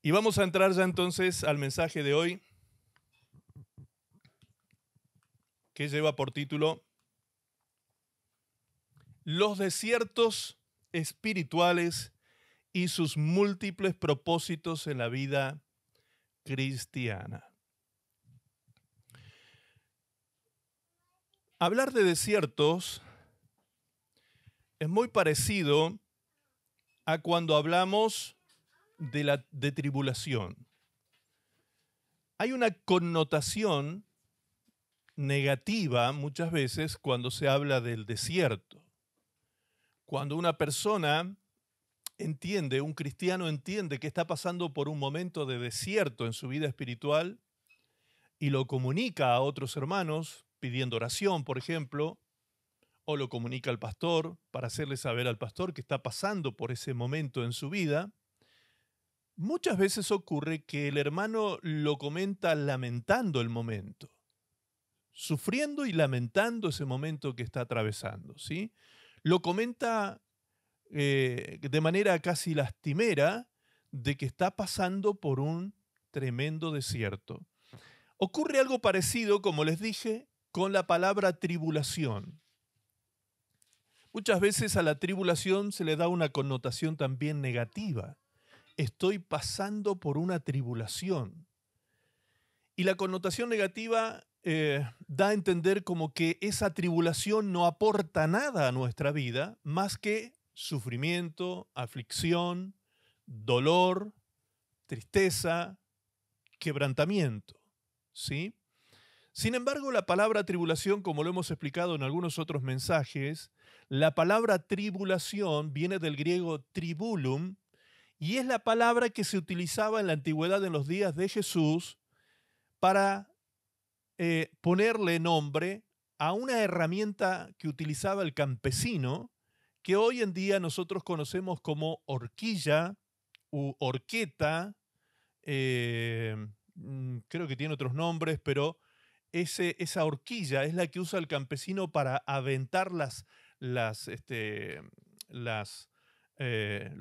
Y vamos a entrar ya entonces al mensaje de hoy, que lleva por título Los desiertos espirituales y sus múltiples propósitos en la vida cristiana. Hablar de desiertos es muy parecido a cuando hablamos de tribulación. Hay una connotación negativa muchas veces cuando se habla del desierto. Cuando una persona entiende, un cristiano entiende que está pasando por un momento de desierto en su vida espiritual y lo comunica a otros hermanos pidiendo oración, por ejemplo, o lo comunica al pastor para hacerle saber al pastor que está pasando por ese momento en su vida, muchas veces ocurre que el hermano lo comenta lamentando el momento, sufriendo y lamentando ese momento que está atravesando, ¿sí? Lo comenta de manera casi lastimera de que está pasando por un tremendo desierto. Ocurre algo parecido, como les dije, con la palabra tribulación. Muchas veces a la tribulación se le da una connotación también negativa. Estoy pasando por una tribulación. Y la connotación negativa da a entender como que esa tribulación no aporta nada a nuestra vida más que sufrimiento, aflicción, dolor, tristeza, quebrantamiento, ¿sí? Sin embargo, la palabra tribulación, como lo hemos explicado en algunos otros mensajes, la palabra tribulación viene del griego tribulum y es la palabra que se utilizaba en la antigüedad en los días de Jesús para ponerle nombre a una herramienta que utilizaba el campesino que hoy en día nosotros conocemos como horquilla u horqueta, creo que tiene otros nombres, pero esa horquilla es la que usa el campesino para aventar lo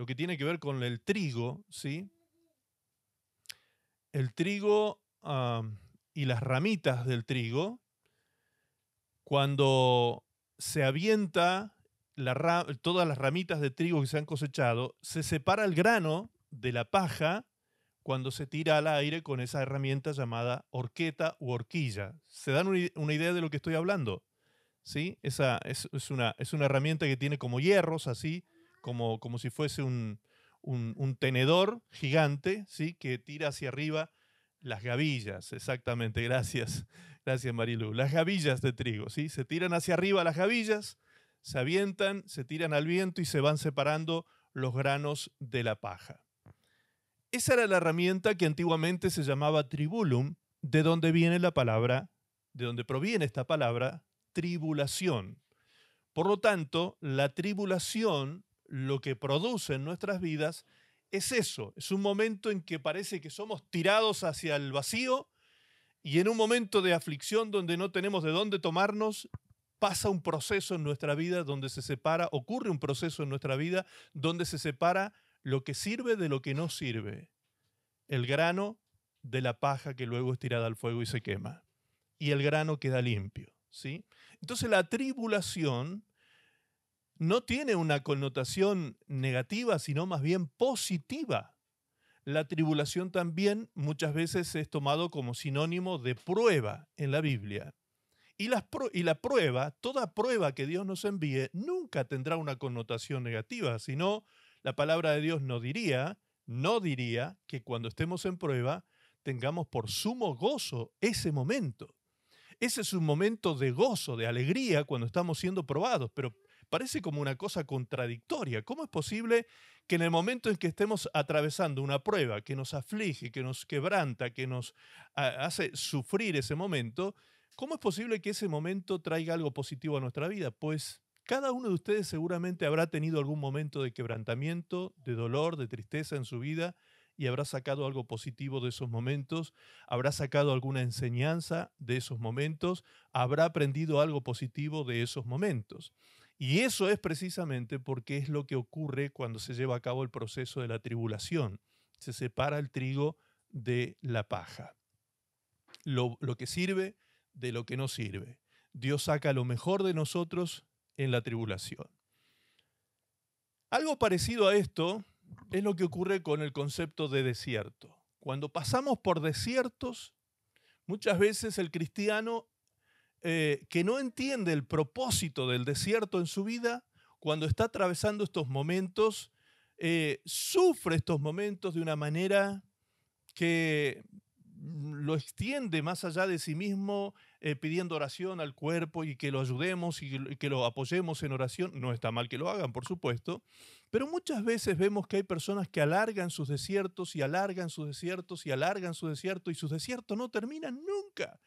que tiene que ver con el trigo, ¿sí? El trigo y las ramitas del trigo, cuando se avienta todas las ramitas de trigo que se han cosechado, se separa el grano de la paja cuando se tira al aire con esa herramienta llamada horqueta u horquilla. ¿Se dan una idea de lo que estoy hablando? ¿Sí? Esa es una herramienta que tiene como hierros, así, como si fuese un tenedor gigante, ¿sí? Que tira hacia arriba las gavillas, exactamente, gracias. Gracias, Marilu. Las gavillas de trigo, ¿sí? Se tiran hacia arriba las gavillas, se avientan, se tiran al viento y se van separando los granos de la paja. Esa era la herramienta que antiguamente se llamaba tribulum, de donde viene la palabra, de donde proviene esta palabra, tribulación. Por lo tanto, la tribulación, lo que produce en nuestras vidas, es eso, es un momento en que parece que somos tirados hacia el vacío y en un momento de aflicción donde no tenemos de dónde tomarnos, pasa un proceso en nuestra vida donde se separa, ocurre un proceso en nuestra vida donde se separa lo que sirve de lo que no sirve. El grano de la paja que luego es tirada al fuego y se quema. Y el grano queda limpio, ¿sí? Entonces la tribulación no tiene una connotación negativa, sino más bien positiva. La tribulación también muchas veces es tomado como sinónimo de prueba en la Biblia. Y la prueba, toda prueba que Dios nos envíe, nunca tendrá una connotación negativa, sino la palabra de Dios no diría que cuando estemos en prueba tengamos por sumo gozo ese momento. Ese es un momento de gozo, de alegría cuando estamos siendo probados, pero parece como una cosa contradictoria. ¿Cómo es posible que en el momento en que estemos atravesando una prueba que nos aflige, que nos quebranta, que nos hace sufrir ese momento, cómo es posible que ese momento traiga algo positivo a nuestra vida? Pues cada uno de ustedes seguramente habrá tenido algún momento de quebrantamiento, de dolor, de tristeza en su vida y habrá sacado algo positivo de esos momentos, habrá sacado alguna enseñanza de esos momentos, habrá aprendido algo positivo de esos momentos. Y eso es precisamente porque es lo que ocurre cuando se lleva a cabo el proceso de la tribulación. Se separa el trigo de la paja. Lo que sirve de lo que no sirve. Dios saca lo mejor de nosotros en la tribulación. Algo parecido a esto es lo que ocurre con el concepto de desierto. Cuando pasamos por desiertos, muchas veces el cristiano que no entiende el propósito del desierto en su vida, cuando está atravesando estos momentos, sufre estos momentos de una manera que lo extiende más allá de sí mismo, pidiendo oración al cuerpo y que lo ayudemos y que lo apoyemos en oración. No está mal que lo hagan, por supuesto, pero muchas veces vemos que hay personas que alargan sus desiertos y alargan sus desiertos y alargan su desierto y sus desiertos no terminan nunca.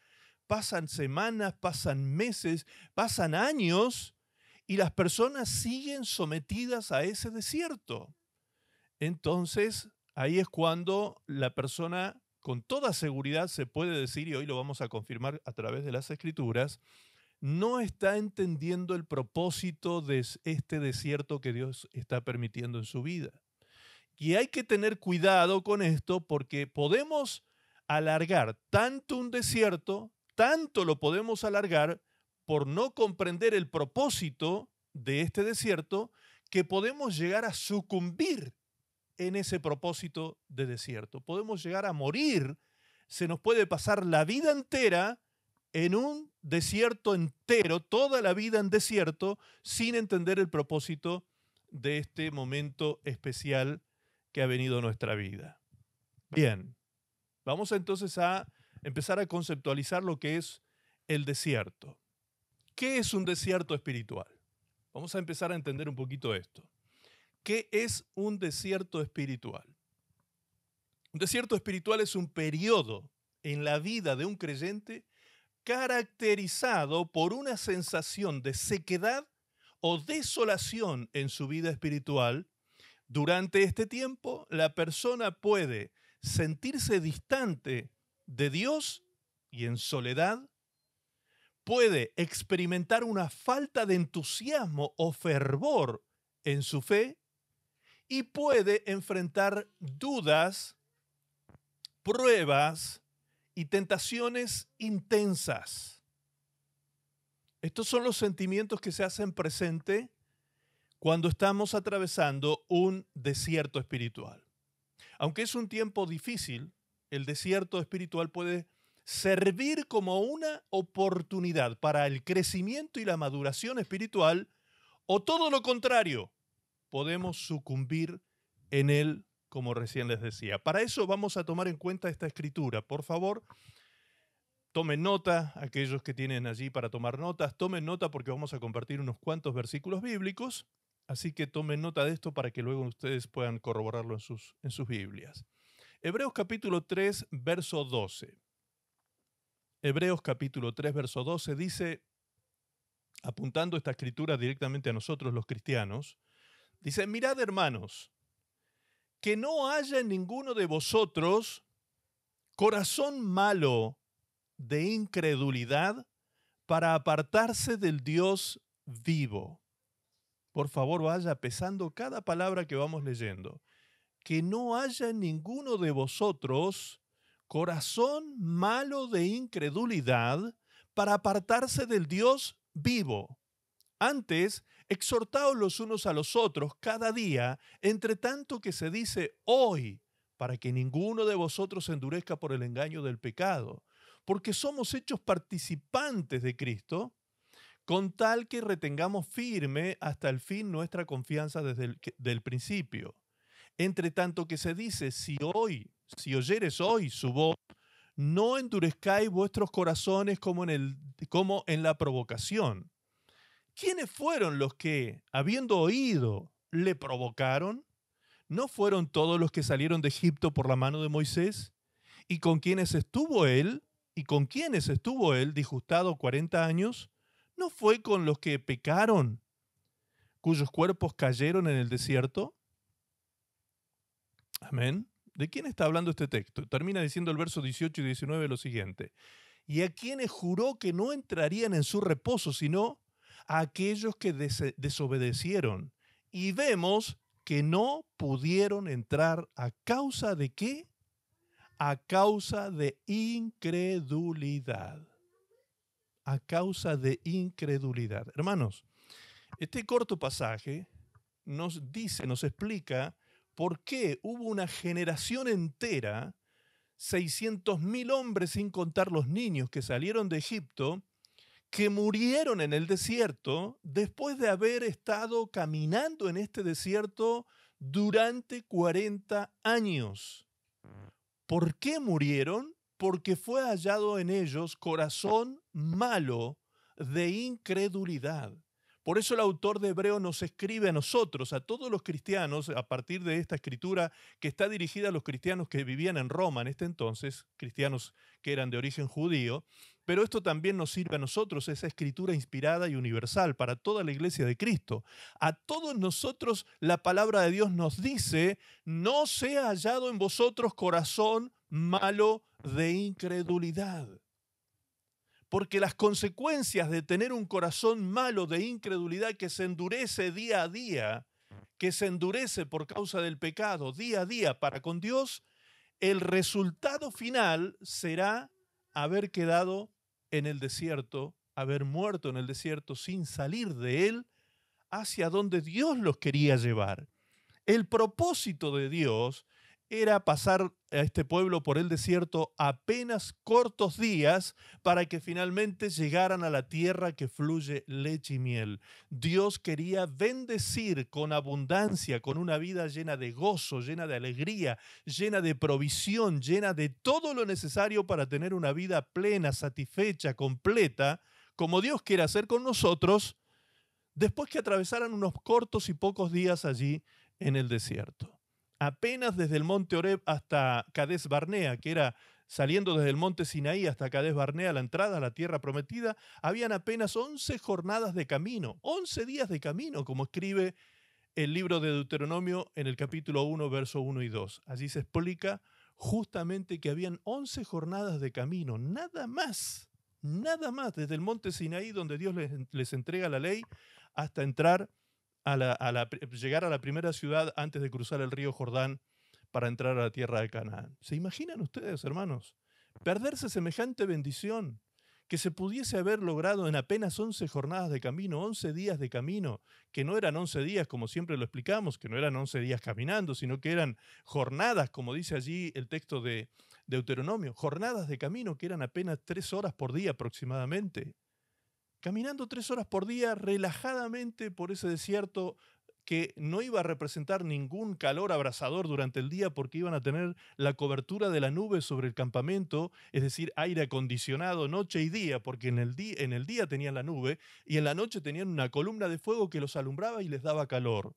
Pasan semanas, pasan meses, pasan años y las personas siguen sometidas a ese desierto. Entonces, ahí es cuando la persona con toda seguridad se puede decir, y hoy lo vamos a confirmar a través de las Escrituras, no está entendiendo el propósito de este desierto que Dios está permitiendo en su vida. Y hay que tener cuidado con esto porque podemos alargar tanto un desierto, tanto lo podemos alargar por no comprender el propósito de este desierto, que podemos llegar a sucumbir en ese propósito de desierto. Podemos llegar a morir, se nos puede pasar la vida entera en un desierto entero, toda la vida en desierto, sin entender el propósito de este momento especial que ha venido a nuestra vida. Bien, vamos entonces a empezar a conceptualizar lo que es el desierto. ¿Qué es un desierto espiritual? Vamos a empezar a entender un poquito esto. ¿Qué es un desierto espiritual? Un desierto espiritual es un periodo en la vida de un creyente caracterizado por una sensación de sequedad o desolación en su vida espiritual. Durante este tiempo, la persona puede sentirse distante de Dios y en soledad, puede experimentar una falta de entusiasmo o fervor en su fe y puede enfrentar dudas, pruebas y tentaciones intensas. Estos son los sentimientos que se hacen presente cuando estamos atravesando un desierto espiritual. Aunque es un tiempo difícil, el desierto espiritual puede servir como una oportunidad para el crecimiento y la maduración espiritual, o todo lo contrario, podemos sucumbir en él, como recién les decía. Para eso vamos a tomar en cuenta esta escritura. Por favor, tomen nota, aquellos que tienen allí para tomar notas, tomen nota porque vamos a compartir unos cuantos versículos bíblicos, así que tomen nota de esto para que luego ustedes puedan corroborarlo en sus Biblias. Hebreos capítulo 3, verso 12. Hebreos capítulo 3, verso 12 dice, apuntando esta escritura directamente a nosotros los cristianos, dice, mirad hermanos, que no haya en ninguno de vosotros corazón malo de incredulidad para apartarse del Dios vivo. Por favor, vaya pesando cada palabra que vamos leyendo. Que no haya en ninguno de vosotros corazón malo de incredulidad para apartarse del Dios vivo. Antes, exhortaos los unos a los otros cada día, entre tanto que se dice hoy, para que ninguno de vosotros se endurezca por el engaño del pecado, porque somos hechos participantes de Cristo, con tal que retengamos firme hasta el fin nuestra confianza desde el principio. Entre tanto que se dice, si oyeres hoy su voz, no endurezcáis vuestros corazones como en la provocación. ¿Quiénes fueron los que, habiendo oído, le provocaron? ¿No fueron todos los que salieron de Egipto por la mano de Moisés? ¿Y con quiénes estuvo él? ¿Y con quiénes estuvo él disgustado 40 años? ¿No fue con los que pecaron, cuyos cuerpos cayeron en el desierto? Amén. ¿De quién está hablando este texto? Termina diciendo el verso 18 y 19 lo siguiente. Y a quienes juró que no entrarían en su reposo, sino a aquellos que desobedecieron. Y vemos que no pudieron entrar ¿a causa de qué? A causa de incredulidad. A causa de incredulidad. Hermanos, este corto pasaje nos dice, nos explica por qué hubo una generación entera, 600.000 hombres sin contar los niños que salieron de Egipto, que murieron en el desierto después de haber estado caminando en este desierto durante 40 años. ¿Por qué murieron? Porque fue hallado en ellos corazón malo de incredulidad. Por eso el autor de Hebreo nos escribe a nosotros, a todos los cristianos, a partir de esta escritura que está dirigida a los cristianos que vivían en Roma en este entonces, cristianos que eran de origen judío, pero esto también nos sirve a nosotros, esa escritura inspirada y universal para toda la iglesia de Cristo. A todos nosotros la palabra de Dios nos dice, no sea hallado en vosotros corazón malo de incredulidad. Porque las consecuencias de tener un corazón malo de incredulidad que se endurece día a día, que se endurece por causa del pecado día a día para con Dios, el resultado final será haber quedado en el desierto, haber muerto en el desierto sin salir de él hacia donde Dios los quería llevar. El propósito de Dios era pasar a este pueblo por el desierto apenas cortos días para que finalmente llegaran a la tierra que fluye leche y miel. Dios quería bendecir con abundancia, con una vida llena de gozo, llena de alegría, llena de provisión, llena de todo lo necesario para tener una vida plena, satisfecha, completa, como Dios quiere hacer con nosotros, después que atravesaran unos cortos y pocos días allí en el desierto. Apenas desde el monte Horeb hasta Cades Barnea, que era saliendo desde el monte Sinaí hasta Cades Barnea, la entrada a la tierra prometida, habían apenas 11 jornadas de camino, 11 días de camino, como escribe el libro de Deuteronomio en el capítulo 1, verso 1 y 2. Allí se explica justamente que habían 11 jornadas de camino, nada más, desde el monte Sinaí, donde Dios les entrega la ley, hasta entrar llegar a la primera ciudad antes de cruzar el río Jordán para entrar a la tierra de Canaán. ¿Se imaginan ustedes, hermanos, perderse semejante bendición que se pudiese haber logrado en apenas 11 jornadas de camino, 11 días de camino, que no eran 11 días como siempre lo explicamos, que no eran 11 días caminando, sino que eran jornadas, como dice allí el texto de Deuteronomio, jornadas de camino que eran apenas 3 horas por día aproximadamente? Caminando 3 horas por día relajadamente por ese desierto que no iba a representar ningún calor abrasador durante el día porque iban a tener la cobertura de la nube sobre el campamento, es decir, aire acondicionado noche y día, porque en el día tenían la nube y en la noche tenían una columna de fuego que los alumbraba y les daba calor.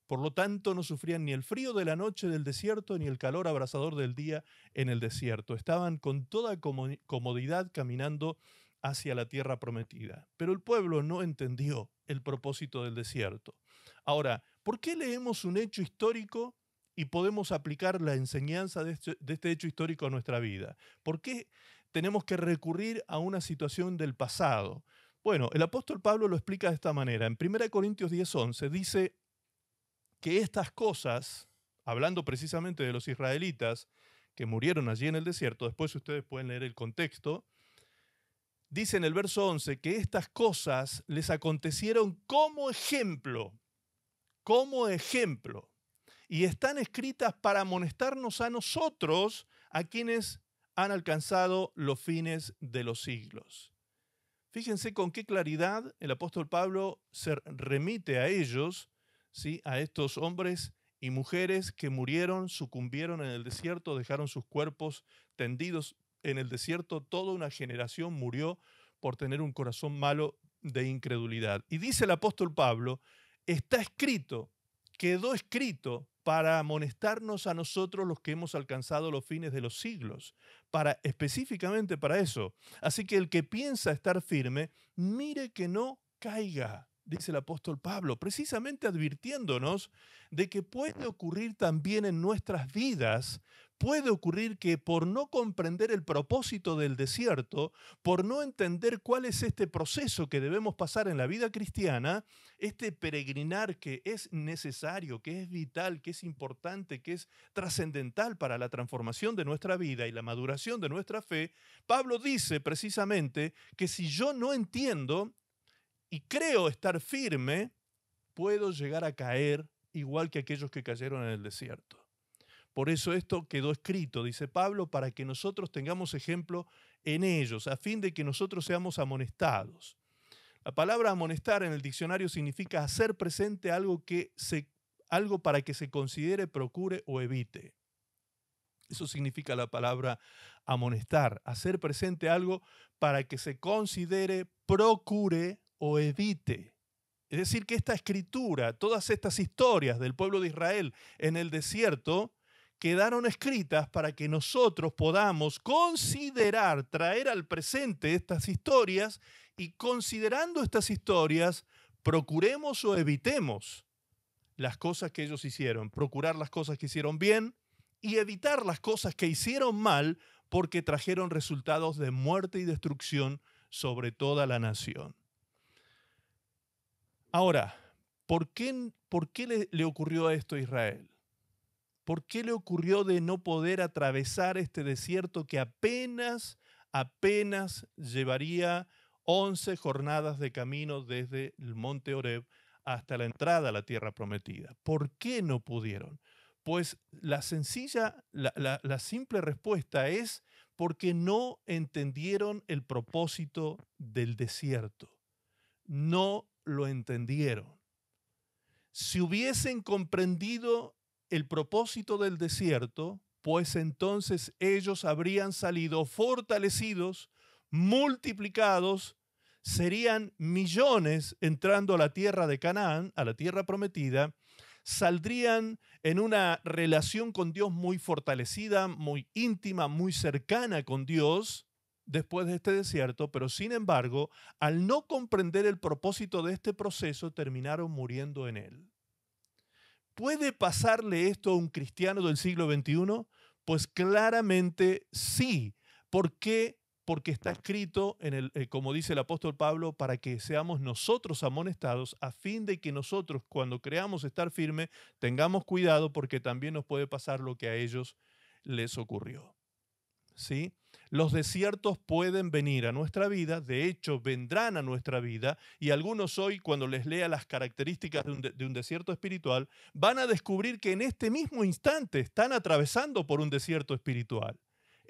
Por lo tanto, no sufrían ni el frío de la noche del desierto ni el calor abrasador del día en el desierto. Estaban con toda comodidad caminando hacia la tierra prometida. Pero el pueblo no entendió el propósito del desierto. Ahora, ¿por qué leemos un hecho histórico y podemos aplicar la enseñanza de este hecho histórico a nuestra vida? ¿Por qué tenemos que recurrir a una situación del pasado? Bueno, el apóstol Pablo lo explica de esta manera. En 1 Corintios 10:11 dice que estas cosas, hablando precisamente de los israelitas que murieron allí en el desierto, después ustedes pueden leer el contexto, dice en el verso 11 que estas cosas les acontecieron como ejemplo, y están escritas para amonestarnos a nosotros, a quienes han alcanzado los fines de los siglos. Fíjense con qué claridad el apóstol Pablo se remite a ellos, ¿sí? A estos hombres y mujeres que murieron, sucumbieron en el desierto, dejaron sus cuerpos tendidos en el desierto. Toda una generación murió por tener un corazón malo de incredulidad. Y dice el apóstol Pablo, está escrito, quedó escrito para amonestarnos a nosotros los que hemos alcanzado los fines de los siglos, específicamente para eso. Así que el que piensa estar firme, mire que no caiga, dice el apóstol Pablo, precisamente advirtiéndonos de que puede ocurrir también en nuestras vidas puede ocurrir que por no comprender el propósito del desierto, por no entender cuál es este proceso que debemos pasar en la vida cristiana, este peregrinar que es necesario, que es vital, que es importante, que es trascendental para la transformación de nuestra vida y la maduración de nuestra fe, Pablo dice precisamente que si yo no entiendo y creo estar firme, puedo llegar a caer igual que aquellos que cayeron en el desierto. Por eso esto quedó escrito, dice Pablo, para que nosotros tengamos ejemplo en ellos, a fin de que nosotros seamos amonestados. La palabra amonestar en el diccionario significa hacer presente algo para que se considere, procure o evite. Eso significa la palabra amonestar, hacer presente algo para que se considere, procure o evite. Es decir, que esta escritura, todas estas historias del pueblo de Israel en el desierto, quedaron escritas para que nosotros podamos considerar, traer al presente estas historias y considerando estas historias, procuremos o evitemos las cosas que ellos hicieron, procurar las cosas que hicieron bien y evitar las cosas que hicieron mal porque trajeron resultados de muerte y destrucción sobre toda la nación. Ahora, ¿por qué le ocurrió esto a Israel? ¿Por qué le ocurrió de no poder atravesar este desierto que apenas llevaría 11 jornadas de camino desde el monte Horeb hasta la entrada a la tierra prometida? ¿Por qué no pudieron? Pues la simple respuesta es porque no entendieron el propósito del desierto. No lo entendieron. Si hubiesen comprendido el propósito del desierto, pues entonces ellos habrían salido fortalecidos, multiplicados, serían millones entrando a la tierra de Canaán, a la tierra prometida, saldrían en una relación con Dios muy fortalecida, muy íntima, muy cercana con Dios después de este desierto, pero sin embargo, al no comprender el propósito de este proceso, terminaron muriendo en él. ¿Puede pasarle esto a un cristiano del siglo XXI? Pues claramente sí. ¿Por qué? Porque está escrito, como dice el apóstol Pablo, para que seamos nosotros amonestados, a fin de que nosotros, cuando creamos estar firmes, tengamos cuidado, porque también nos puede pasar lo que a ellos les ocurrió. ¿Sí? Los desiertos pueden venir a nuestra vida, de hecho vendrán a nuestra vida, y algunos hoy, cuando les lea las características de un desierto espiritual, van a descubrir que en este mismo instante están atravesando por un desierto espiritual.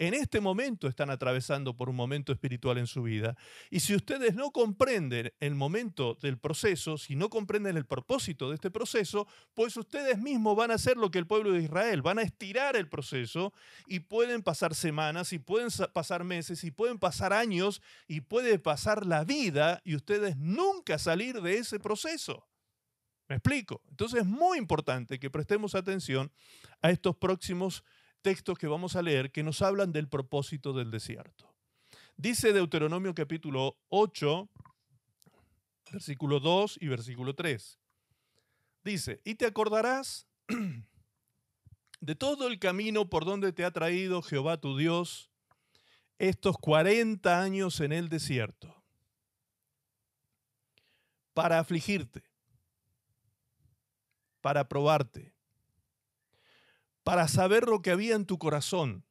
En este momento están atravesando por un momento espiritual en su vida. Y si ustedes no comprenden el momento del proceso, si no comprenden el propósito de este proceso, pues ustedes mismos van a hacer lo que el pueblo de Israel, van a estirar el proceso y pueden pasar semanas, y pueden pasar meses, y pueden pasar años, y puede pasar la vida y ustedes nunca salir de ese proceso. ¿Me explico? Entonces es muy importante que prestemos atención a estos próximos textos que vamos a leer que nos hablan del propósito del desierto. Dice Deuteronomio capítulo 8, versículo 2 y versículo 3. Dice, y te acordarás de todo el camino por donde te ha traído Jehová tu Dios estos 40 años en el desierto, para afligirte, para probarte, para saber lo que había en tu corazón,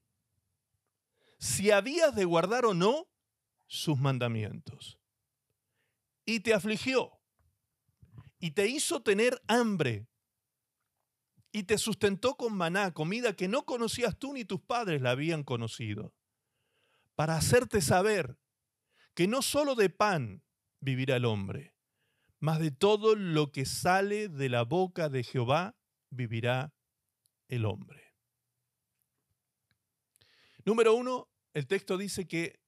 si habías de guardar o no sus mandamientos. Y te afligió, y te hizo tener hambre, y te sustentó con maná, comida que no conocías tú ni tus padres la habían conocido, para hacerte saber que no solo de pan vivirá el hombre, mas de todo lo que sale de la boca de Jehová vivirá el hombre. Número 1, el texto dice que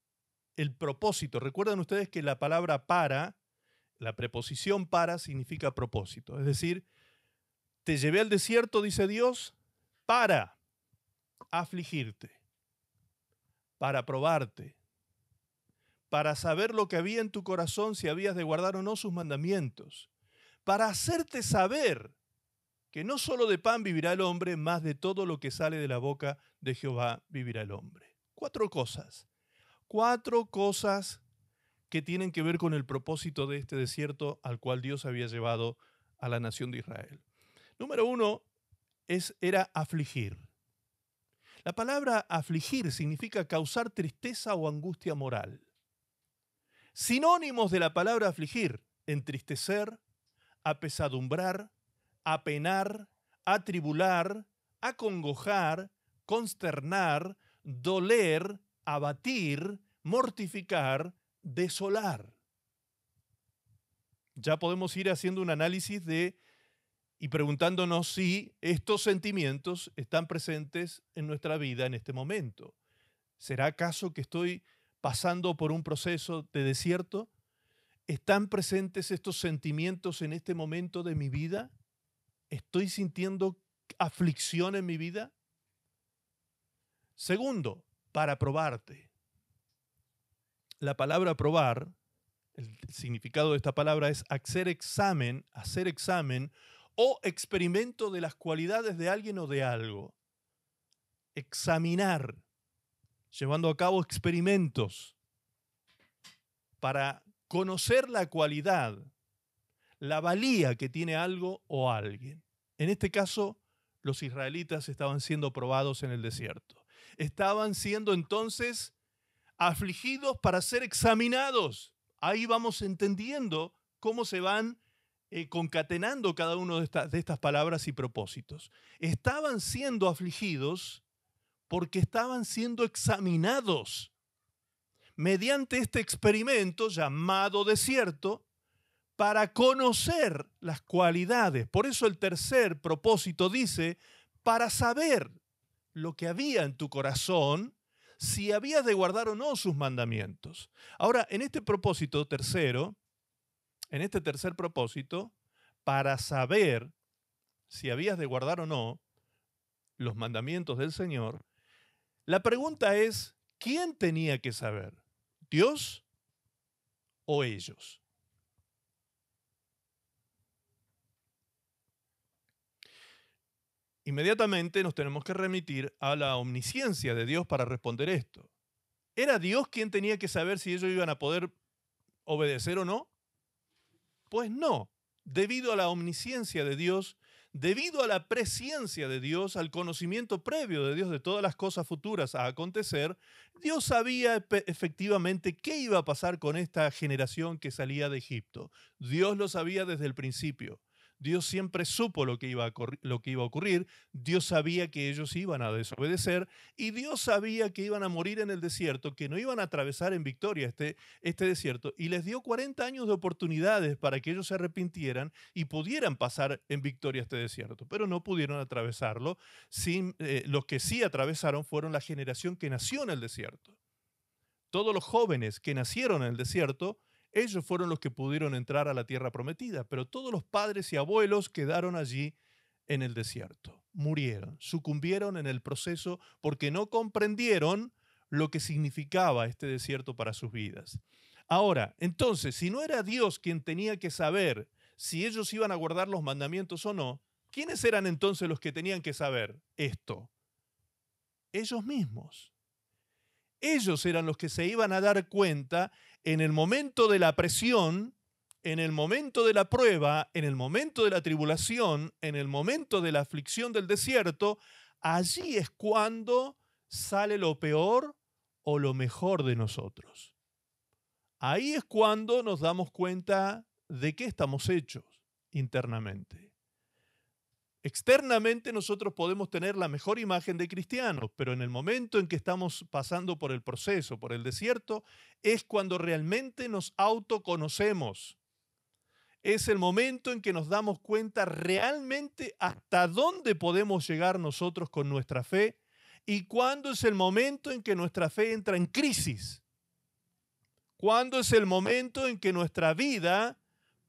el propósito, recuerdan ustedes que la palabra para, la preposición para significa propósito, es decir, te llevé al desierto, dice Dios, para afligirte, para probarte, para saber lo que había en tu corazón, si habías de guardar o no sus mandamientos, para hacerte saber que no solo de pan vivirá el hombre, más de todo lo que sale de la boca de Jehová vivirá el hombre. 4 cosas. 4 cosas que tienen que ver con el propósito de este desierto al cual Dios había llevado a la nación de Israel. Número 1 era afligir. La palabra afligir significa causar tristeza o angustia moral. Sinónimos de la palabra afligir: entristecer, apesadumbrar, apenar, atribular, acongojar, consternar, doler, abatir, mortificar, desolar. Ya podemos ir haciendo un análisis y preguntándonos si estos sentimientos están presentes en nuestra vida en este momento. ¿Será acaso que estoy pasando por un proceso de desierto? ¿Están presentes estos sentimientos en este momento de mi vida? ¿Estoy sintiendo aflicción en mi vida? Segundo, para probarte. La palabra probar, el significado de esta palabra es hacer examen o experimento de las cualidades de alguien o de algo. Examinar, llevando a cabo experimentos para conocer la cualidad, la valía que tiene algo o alguien. En este caso, los israelitas estaban siendo probados en el desierto. Estaban siendo entonces afligidos para ser examinados. Ahí vamos entendiendo cómo se van concatenando cada una de estas palabras y propósitos. Estaban siendo afligidos porque estaban siendo examinados mediante este experimento llamado desierto para conocer las cualidades. Por eso el tercer propósito dice, para saber lo que había en tu corazón, si habías de guardar o no sus mandamientos. Ahora, en este propósito tercero, en este tercer propósito, para saber si habías de guardar o no los mandamientos del Señor, la pregunta es, ¿quién tenía que saber? ¿Dios o ellos? Inmediatamente nos tenemos que remitir a la omnisciencia de Dios para responder esto. ¿Era Dios quien tenía que saber si ellos iban a poder obedecer o no? Pues no. Debido a la omnisciencia de Dios, debido a la presciencia de Dios, al conocimiento previo de Dios de todas las cosas futuras a acontecer, Dios sabía efectivamente qué iba a pasar con esta generación que salía de Egipto. Dios lo sabía desde el principio. Dios siempre supo lo que iba a ocurrir, Dios sabía que ellos iban a desobedecer y Dios sabía que iban a morir en el desierto, que no iban a atravesar en victoria este desierto, y les dio 40 años de oportunidades para que ellos se arrepintieran y pudieran pasar en victoria este desierto, pero no pudieron atravesarlo. Los que sí atravesaron fueron la generación que nació en el desierto. Todos los jóvenes que nacieron en el desierto, ellos fueron los que pudieron entrar a la tierra prometida, pero todos los padres y abuelos quedaron allí en el desierto. Murieron, sucumbieron en el proceso porque no comprendieron lo que significaba este desierto para sus vidas. Ahora, entonces, si no era Dios quien tenía que saber si ellos iban a guardar los mandamientos o no, ¿quiénes eran entonces los que tenían que saber esto? Ellos mismos. Ellos eran los que se iban a dar cuenta en el momento de la presión, en el momento de la prueba, en el momento de la tribulación, en el momento de la aflicción del desierto. Allí es cuando sale lo peor o lo mejor de nosotros. Ahí es cuando nos damos cuenta de qué estamos hechos internamente. Externamente nosotros podemos tener la mejor imagen de cristianos, pero en el momento en que estamos pasando por el proceso, por el desierto, es cuando realmente nos autoconocemos. Es el momento en que nos damos cuenta realmente hasta dónde podemos llegar nosotros con nuestra fe y cuándo es el momento en que nuestra fe entra en crisis. Cuándo es el momento en que nuestra vida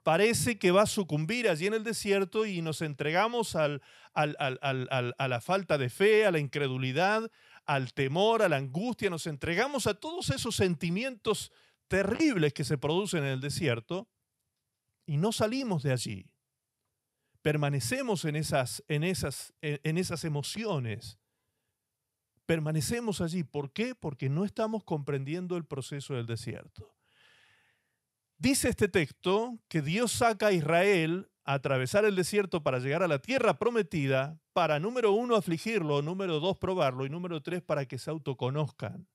parece que va a sucumbir allí en el desierto y nos entregamos a la falta de fe, a la incredulidad, al temor, a la angustia, nos entregamos a todos esos sentimientos terribles que se producen en el desierto y no salimos de allí. permanecemos en esas emociones. Permanecemos allí. ¿Por qué? Porque no estamos comprendiendo el proceso del desierto. Dice este texto que Dios saca a Israel a atravesar el desierto para llegar a la tierra prometida, para, número 1, afligirlo, número 2, probarlo, y número 3, para que se autoconozcan.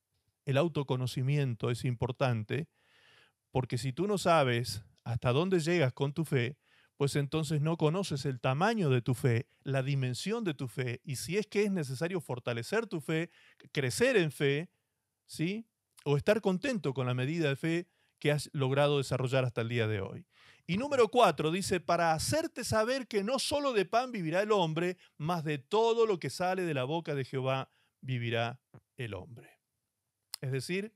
El autoconocimiento es importante, porque si tú no sabes hasta dónde llegas con tu fe, pues entonces no conoces el tamaño de tu fe, la dimensión de tu fe, y si es que es necesario fortalecer tu fe, crecer en fe, ¿sí? O estar contento con la medida de fe que has logrado desarrollar hasta el día de hoy. Y número 4 dice, para hacerte saber que no solo de pan vivirá el hombre, mas de todo lo que sale de la boca de Jehová vivirá el hombre. Es decir,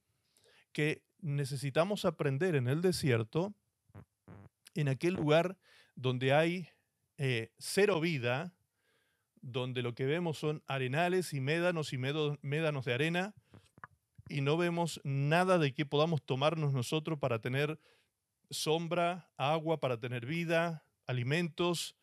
que necesitamos aprender en el desierto, en aquel lugar donde hay cero vida, donde lo que vemos son arenales y médanos de arena, y no vemos nada de que podamos tomarnos nosotros para tener sombra, agua, para tener vida, alimentos,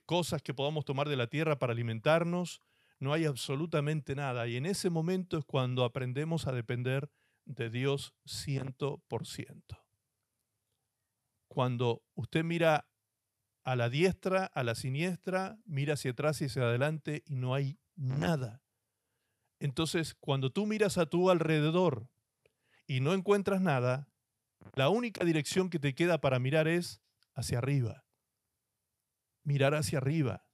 cosas que podamos tomar de la tierra para alimentarnos. No hay absolutamente nada. Y en ese momento es cuando aprendemos a depender de Dios 100%. Cuando usted mira a la diestra, a la siniestra, mira hacia atrás y hacia adelante y no hay nada. Entonces, cuando tú miras a tu alrededor y no encuentras nada, la única dirección que te queda para mirar es hacia arriba. Mirar hacia arriba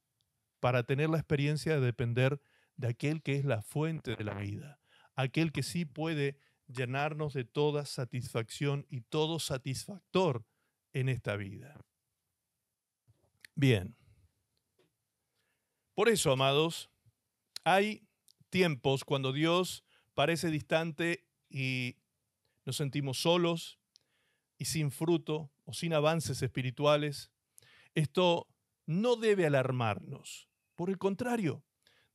para tener la experiencia de depender de aquel que es la fuente de la vida, aquel que sí puede llenarnos de toda satisfacción y todo satisfactor en esta vida. Bien. Por eso, amados, hay tiempos cuando Dios parece distante y nos sentimos solos y sin fruto o sin avances espirituales. Esto no debe alarmarnos. Por el contrario,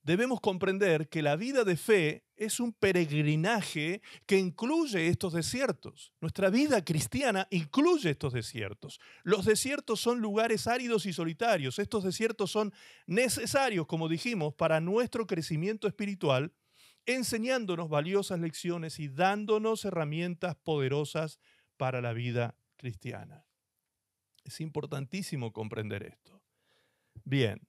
debemos comprender que la vida de fe es un peregrinaje que incluye estos desiertos. Nuestra vida cristiana incluye estos desiertos. Los desiertos son lugares áridos y solitarios. Estos desiertos son necesarios, como dijimos, para nuestro crecimiento espiritual, enseñándonos valiosas lecciones y dándonos herramientas poderosas para la vida cristiana. Es importantísimo comprender esto. Bien.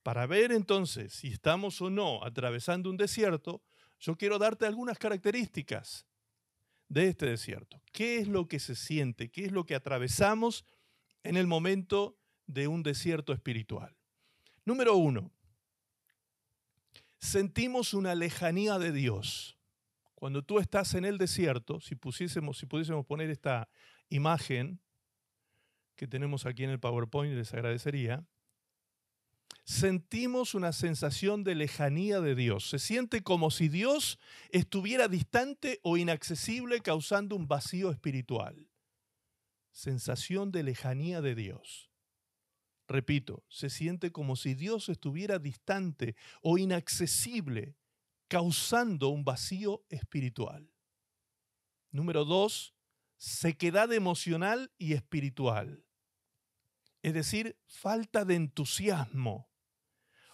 Para ver entonces si estamos o no atravesando un desierto, yo quiero darte algunas características de este desierto. ¿Qué es lo que se siente? ¿Qué es lo que atravesamos en el momento de un desierto espiritual? Número 1, sentimos una lejanía de Dios. Cuando tú estás en el desierto, si pudiésemos poner esta imagen que tenemos aquí en el PowerPoint, les agradecería. Sentimos una sensación de lejanía de Dios. Se siente como si Dios estuviera distante o inaccesible, causando un vacío espiritual. Sensación de lejanía de Dios. Repito, se siente como si Dios estuviera distante o inaccesible, causando un vacío espiritual. Número 2, sequedad emocional y espiritual. Es decir, falta de entusiasmo,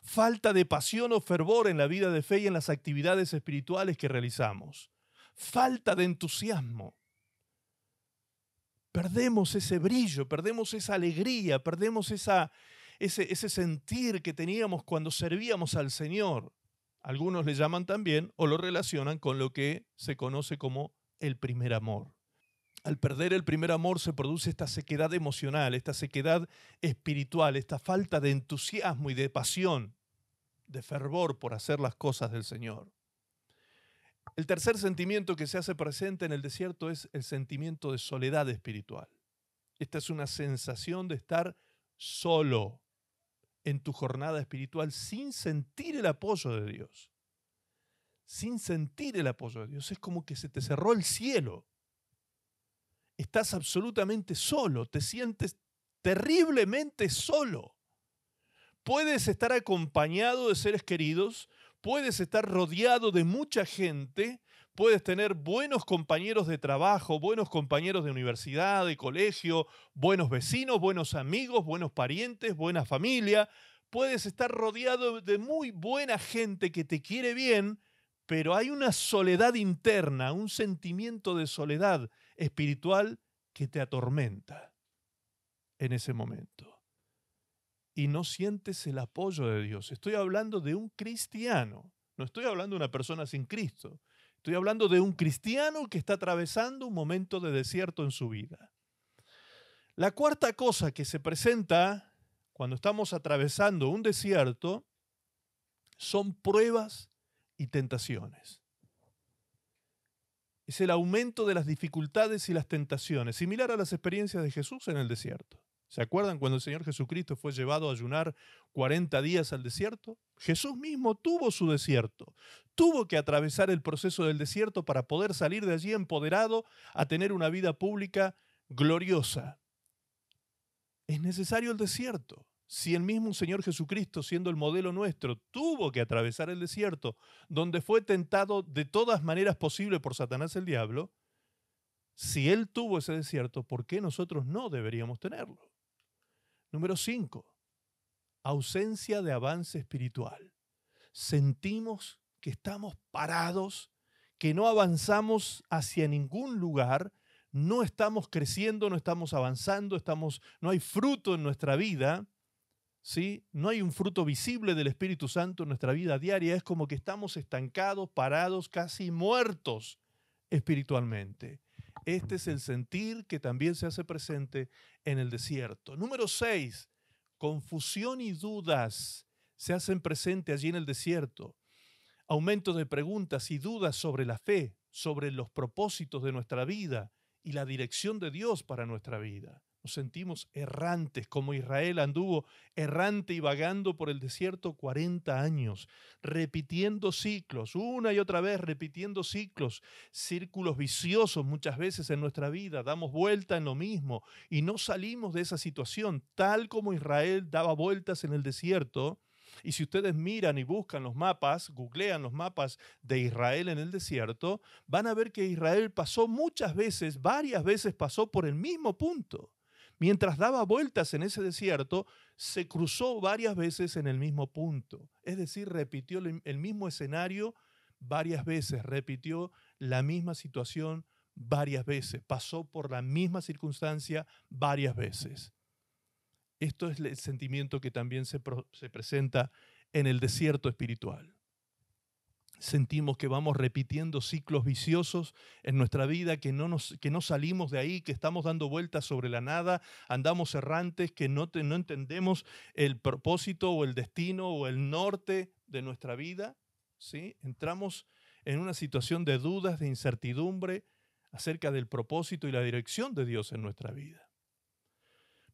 falta de pasión o fervor en la vida de fe y en las actividades espirituales que realizamos. Falta de entusiasmo. Perdemos ese brillo, perdemos esa alegría, perdemos ese sentir que teníamos cuando servíamos al Señor. Algunos le llaman también o lo relacionan con lo que se conoce como el primer amor. Al perder el primer amor se produce esta sequedad emocional, esta sequedad espiritual, esta falta de entusiasmo y de pasión, de fervor por hacer las cosas del Señor. El tercer sentimiento que se hace presente en el desierto es el sentimiento de soledad espiritual. Esta es una sensación de estar solo en tu jornada espiritual sin sentir el apoyo de Dios. Sin sentir el apoyo de Dios. Es como que se te cerró el cielo. Estás absolutamente solo, te sientes terriblemente solo. Puedes estar acompañado de seres queridos, puedes estar rodeado de mucha gente, puedes tener buenos compañeros de trabajo, buenos compañeros de universidad, de colegio, buenos vecinos, buenos amigos, buenos parientes, buena familia. Puedes estar rodeado de muy buena gente que te quiere bien, pero hay una soledad interna, un sentimiento de soledad espiritual que te atormenta en ese momento. Y no sientes el apoyo de Dios. Estoy hablando de un cristiano, no estoy hablando de una persona sin Cristo. Estoy hablando de un cristiano que está atravesando un momento de desierto en su vida. La cuarta cosa que se presenta cuando estamos atravesando un desierto son pruebas y tentaciones. Es el aumento de las dificultades y las tentaciones, similar a las experiencias de Jesús en el desierto. ¿Se acuerdan cuando el Señor Jesucristo fue llevado a ayunar 40 días al desierto? Jesús mismo tuvo su desierto. Tuvo que atravesar el proceso del desierto para poder salir de allí empoderado a tener una vida pública gloriosa. Es necesario el desierto. Si el mismo Señor Jesucristo, siendo el modelo nuestro, tuvo que atravesar el desierto, donde fue tentado de todas maneras posibles por Satanás el diablo, si Él tuvo ese desierto, ¿por qué nosotros no deberíamos tenerlo? Número 5, ausencia de avance espiritual. Sentimos que estamos parados, que no avanzamos hacia ningún lugar, no estamos creciendo, no estamos avanzando, no hay fruto en nuestra vida, ¿sí? No hay un fruto visible del Espíritu Santo en nuestra vida diaria, es como que estamos estancados, parados, casi muertos espiritualmente. Este es el sentir que también se hace presente en el desierto. Número 6, confusión y dudas se hacen presentes allí en el desierto. Aumento de preguntas y dudas sobre la fe, sobre los propósitos de nuestra vida y la dirección de Dios para nuestra vida. Nos sentimos errantes, como Israel anduvo errante y vagando por el desierto 40 años, repitiendo ciclos, una y otra vez repitiendo ciclos, círculos viciosos muchas veces en nuestra vida, damos vuelta en lo mismo y no salimos de esa situación, tal como Israel daba vueltas en el desierto. Y si ustedes miran y buscan los mapas, googlean los mapas de Israel en el desierto, van a ver que Israel pasó muchas veces, varias veces pasó por el mismo punto. Mientras daba vueltas en ese desierto, se cruzó varias veces en el mismo punto. Es decir, repitió el mismo escenario varias veces, repitió la misma situación varias veces, pasó por la misma circunstancia varias veces. Esto es el sentimiento que también se presenta en el desierto espiritual. Sentimos que vamos repitiendo ciclos viciosos en nuestra vida, que no salimos de ahí, que estamos dando vueltas sobre la nada, andamos errantes, que no entendemos el propósito o el destino o el norte de nuestra vida, ¿sí? Entramos en una situación de dudas, de incertidumbre acerca del propósito y la dirección de Dios en nuestra vida.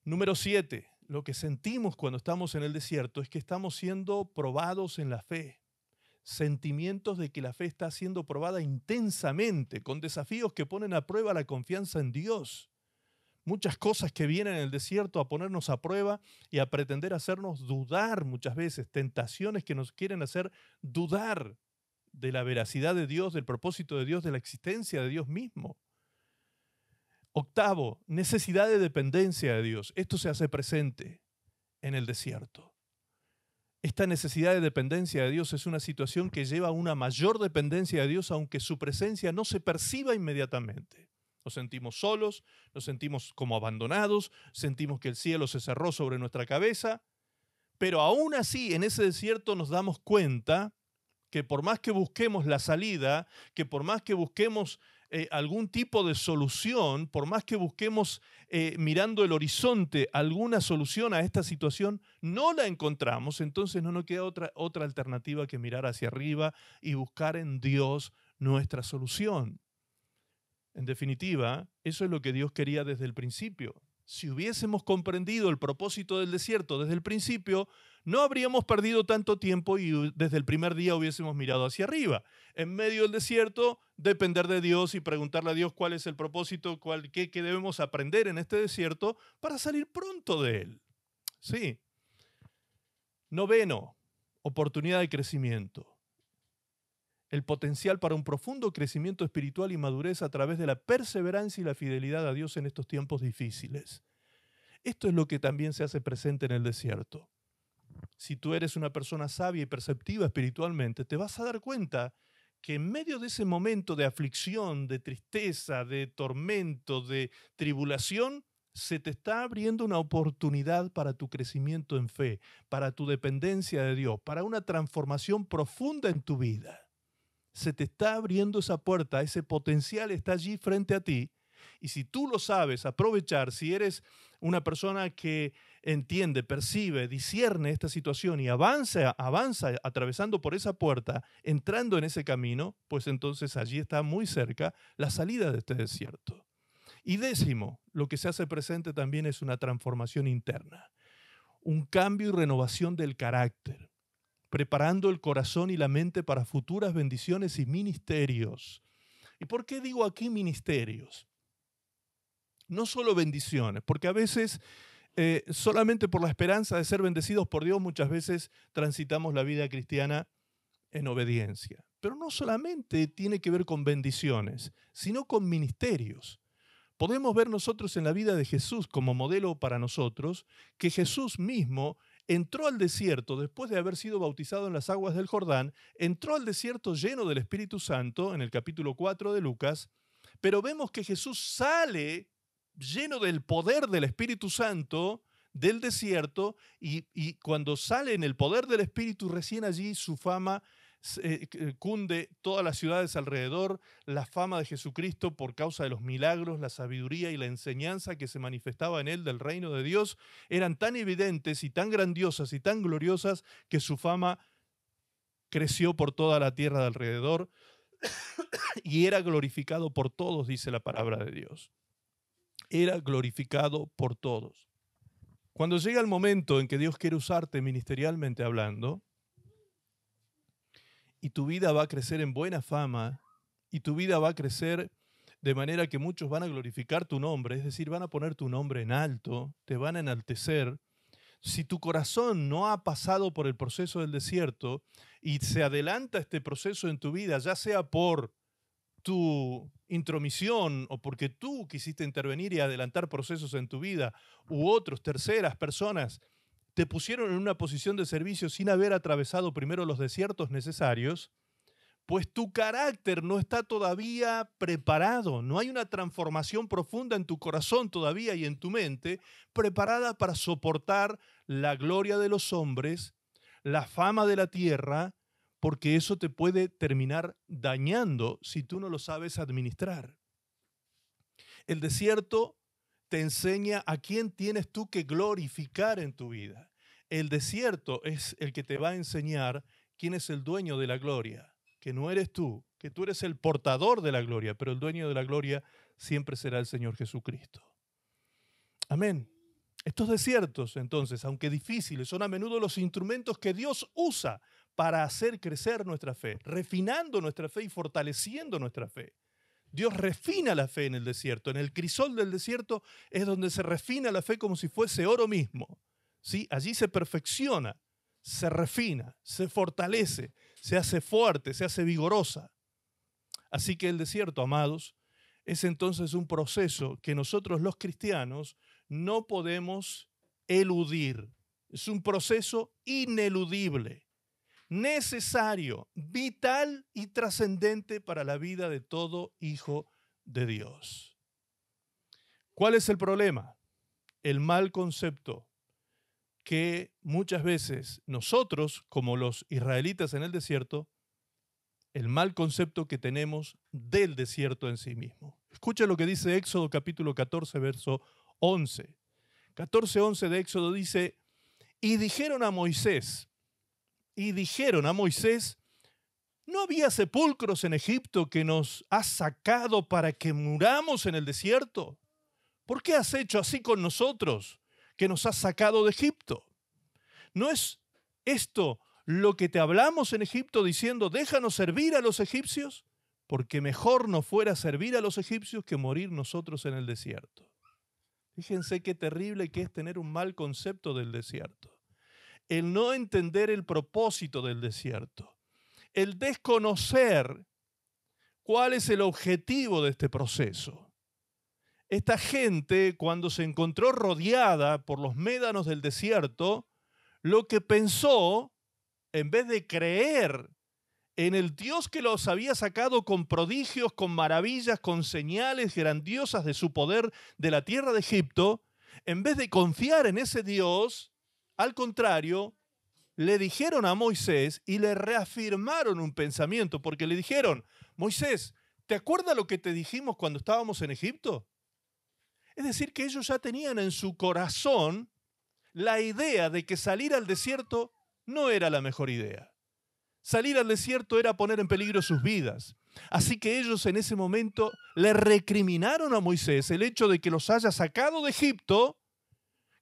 Número 7, lo que sentimos cuando estamos en el desierto es que estamos siendo probados en la fe. Sentimientos de que la fe está siendo probada intensamente, con desafíos que ponen a prueba la confianza en Dios. Muchas cosas que vienen en el desierto a ponernos a prueba y a pretender hacernos dudar muchas veces, tentaciones que nos quieren hacer dudar de la veracidad de Dios, del propósito de Dios, de la existencia de Dios mismo. 8, necesidad de dependencia de Dios. Esto se hace presente en el desierto. Esta necesidad de dependencia de Dios es una situación que lleva a una mayor dependencia de Dios, aunque su presencia no se perciba inmediatamente. Nos sentimos solos, nos sentimos como abandonados, sentimos que el cielo se cerró sobre nuestra cabeza, pero aún así en ese desierto nos damos cuenta que por más que busquemos la salida, que por más que busquemos algún tipo de solución, por más que busquemos mirando el horizonte alguna solución a esta situación, no la encontramos, entonces no nos queda otra alternativa que mirar hacia arriba y buscar en Dios nuestra solución. En definitiva, eso es lo que Dios quería desde el principio. Si hubiésemos comprendido el propósito del desierto desde el principio, no habríamos perdido tanto tiempo y desde el primer día hubiésemos mirado hacia arriba. En medio del desierto, depender de Dios y preguntarle a Dios cuál es el propósito, qué debemos aprender en este desierto para salir pronto de él. Sí. 9, oportunidad de crecimiento. el potencial para un profundo crecimiento espiritual y madurez a través de la perseverancia y la fidelidad a Dios en estos tiempos difíciles. Esto es lo que también se hace presente en el desierto. Si tú eres una persona sabia y perceptiva espiritualmente, te vas a dar cuenta que en medio de ese momento de aflicción, de tristeza, de tormento, de tribulación, se te está abriendo una oportunidad para tu crecimiento en fe, para tu dependencia de Dios, para una transformación profunda en tu vida. Se te está abriendo esa puerta, ese potencial está allí frente a ti. Y si tú lo sabes aprovechar, si eres una persona que entiende, percibe, discierne esta situación y avanza atravesando por esa puerta, entrando en ese camino, pues entonces allí está muy cerca la salida de este desierto. Y décimo, lo que se hace presente también es una transformación interna, un cambio y renovación del carácter, preparando el corazón y la mente para futuras bendiciones y ministerios. ¿Y por qué digo aquí ministerios? No solo bendiciones, porque a veces solamente por la esperanza de ser bendecidos por Dios muchas veces transitamos la vida cristiana en obediencia. Pero no solamente tiene que ver con bendiciones, sino con ministerios. Podemos ver nosotros en la vida de Jesús como modelo para nosotros, que Jesús mismo entró al desierto después de haber sido bautizado en las aguas del Jordán, entró al desierto lleno del Espíritu Santo en el capítulo 4 de Lucas, pero vemos que Jesús sale lleno del poder del Espíritu Santo del desierto y cuando sale en el poder del Espíritu, recién allí su fama cunde todas las ciudades alrededor, la fama de Jesucristo por causa de los milagros, la sabiduría y la enseñanza que se manifestaba en él del reino de Dios, eran tan evidentes y tan grandiosas y tan gloriosas que su fama creció por toda la tierra de alrededor y era glorificado por todos, dice la palabra de Dios. Era glorificado por todos. Cuando llega el momento en que Dios quiere usarte ministerialmente hablando, y tu vida va a crecer en buena fama, y tu vida va a crecer de manera que muchos van a glorificar tu nombre, es decir, van a poner tu nombre en alto, te van a enaltecer. Si tu corazón no ha pasado por el proceso del desierto y se adelanta este proceso en tu vida, ya sea por tu intromisión o porque tú quisiste intervenir y adelantar procesos en tu vida, u otros, terceras personas, te pusieron en una posición de servicio sin haber atravesado primero los desiertos necesarios, pues tu carácter no está todavía preparado, no hay una transformación profunda en tu corazón todavía y en tu mente preparada para soportar la gloria de los hombres, la fama de la tierra, porque eso te puede terminar dañando si tú no lo sabes administrar. El desierto te enseña a quién tienes tú que glorificar en tu vida. El desierto es el que te va a enseñar quién es el dueño de la gloria, que no eres tú, que tú eres el portador de la gloria, pero el dueño de la gloria siempre será el Señor Jesucristo. Amén. Estos desiertos, entonces, aunque difíciles, son a menudo los instrumentos que Dios usa para hacer crecer nuestra fe, refinando nuestra fe y fortaleciendo nuestra fe. Dios refina la fe en el desierto. En el crisol del desierto es donde se refina la fe como si fuese oro mismo. ¿Sí? Allí se perfecciona, se refina, se fortalece, se hace fuerte, se hace vigorosa. Así que el desierto, amados, es entonces un proceso que nosotros los cristianos no podemos eludir. Es un proceso ineludible, necesario, vital y trascendente para la vida de todo hijo de Dios. ¿Cuál es el problema? El mal concepto que muchas veces nosotros, como los israelitas en el desierto, el mal concepto que tenemos del desierto en sí mismo. Escucha lo que dice Éxodo capítulo 14, verso 11. 14:11 de Éxodo dice, y dijeron a Moisés, ¿no había sepulcros en Egipto que nos has sacado para que muramos en el desierto? ¿Por qué has hecho así con nosotros, que nos has sacado de Egipto? ¿No es esto lo que te hablamos en Egipto diciendo, déjanos servir a los egipcios? Porque mejor nos fuera servir a los egipcios que morir nosotros en el desierto. Fíjense qué terrible que es tener un mal concepto del desierto. El no entender el propósito del desierto. el desconocer cuál es el objetivo de este proceso. Esta gente, cuando se encontró rodeada por los médanos del desierto, lo que pensó, en vez de creer en el Dios que los había sacado con prodigios, con maravillas, con señales grandiosas de su poder de la tierra de Egipto, en vez de confiar en ese Dios, al contrario, le dijeron a Moisés y le reafirmaron un pensamiento, porque le dijeron: Moisés, ¿te acuerdas lo que te dijimos cuando estábamos en Egipto? Es decir, que ellos ya tenían en su corazón la idea de que salir al desierto no era la mejor idea. Salir al desierto era poner en peligro sus vidas. Así que ellos en ese momento le recriminaron a Moisés el hecho de que los haya sacado de Egipto,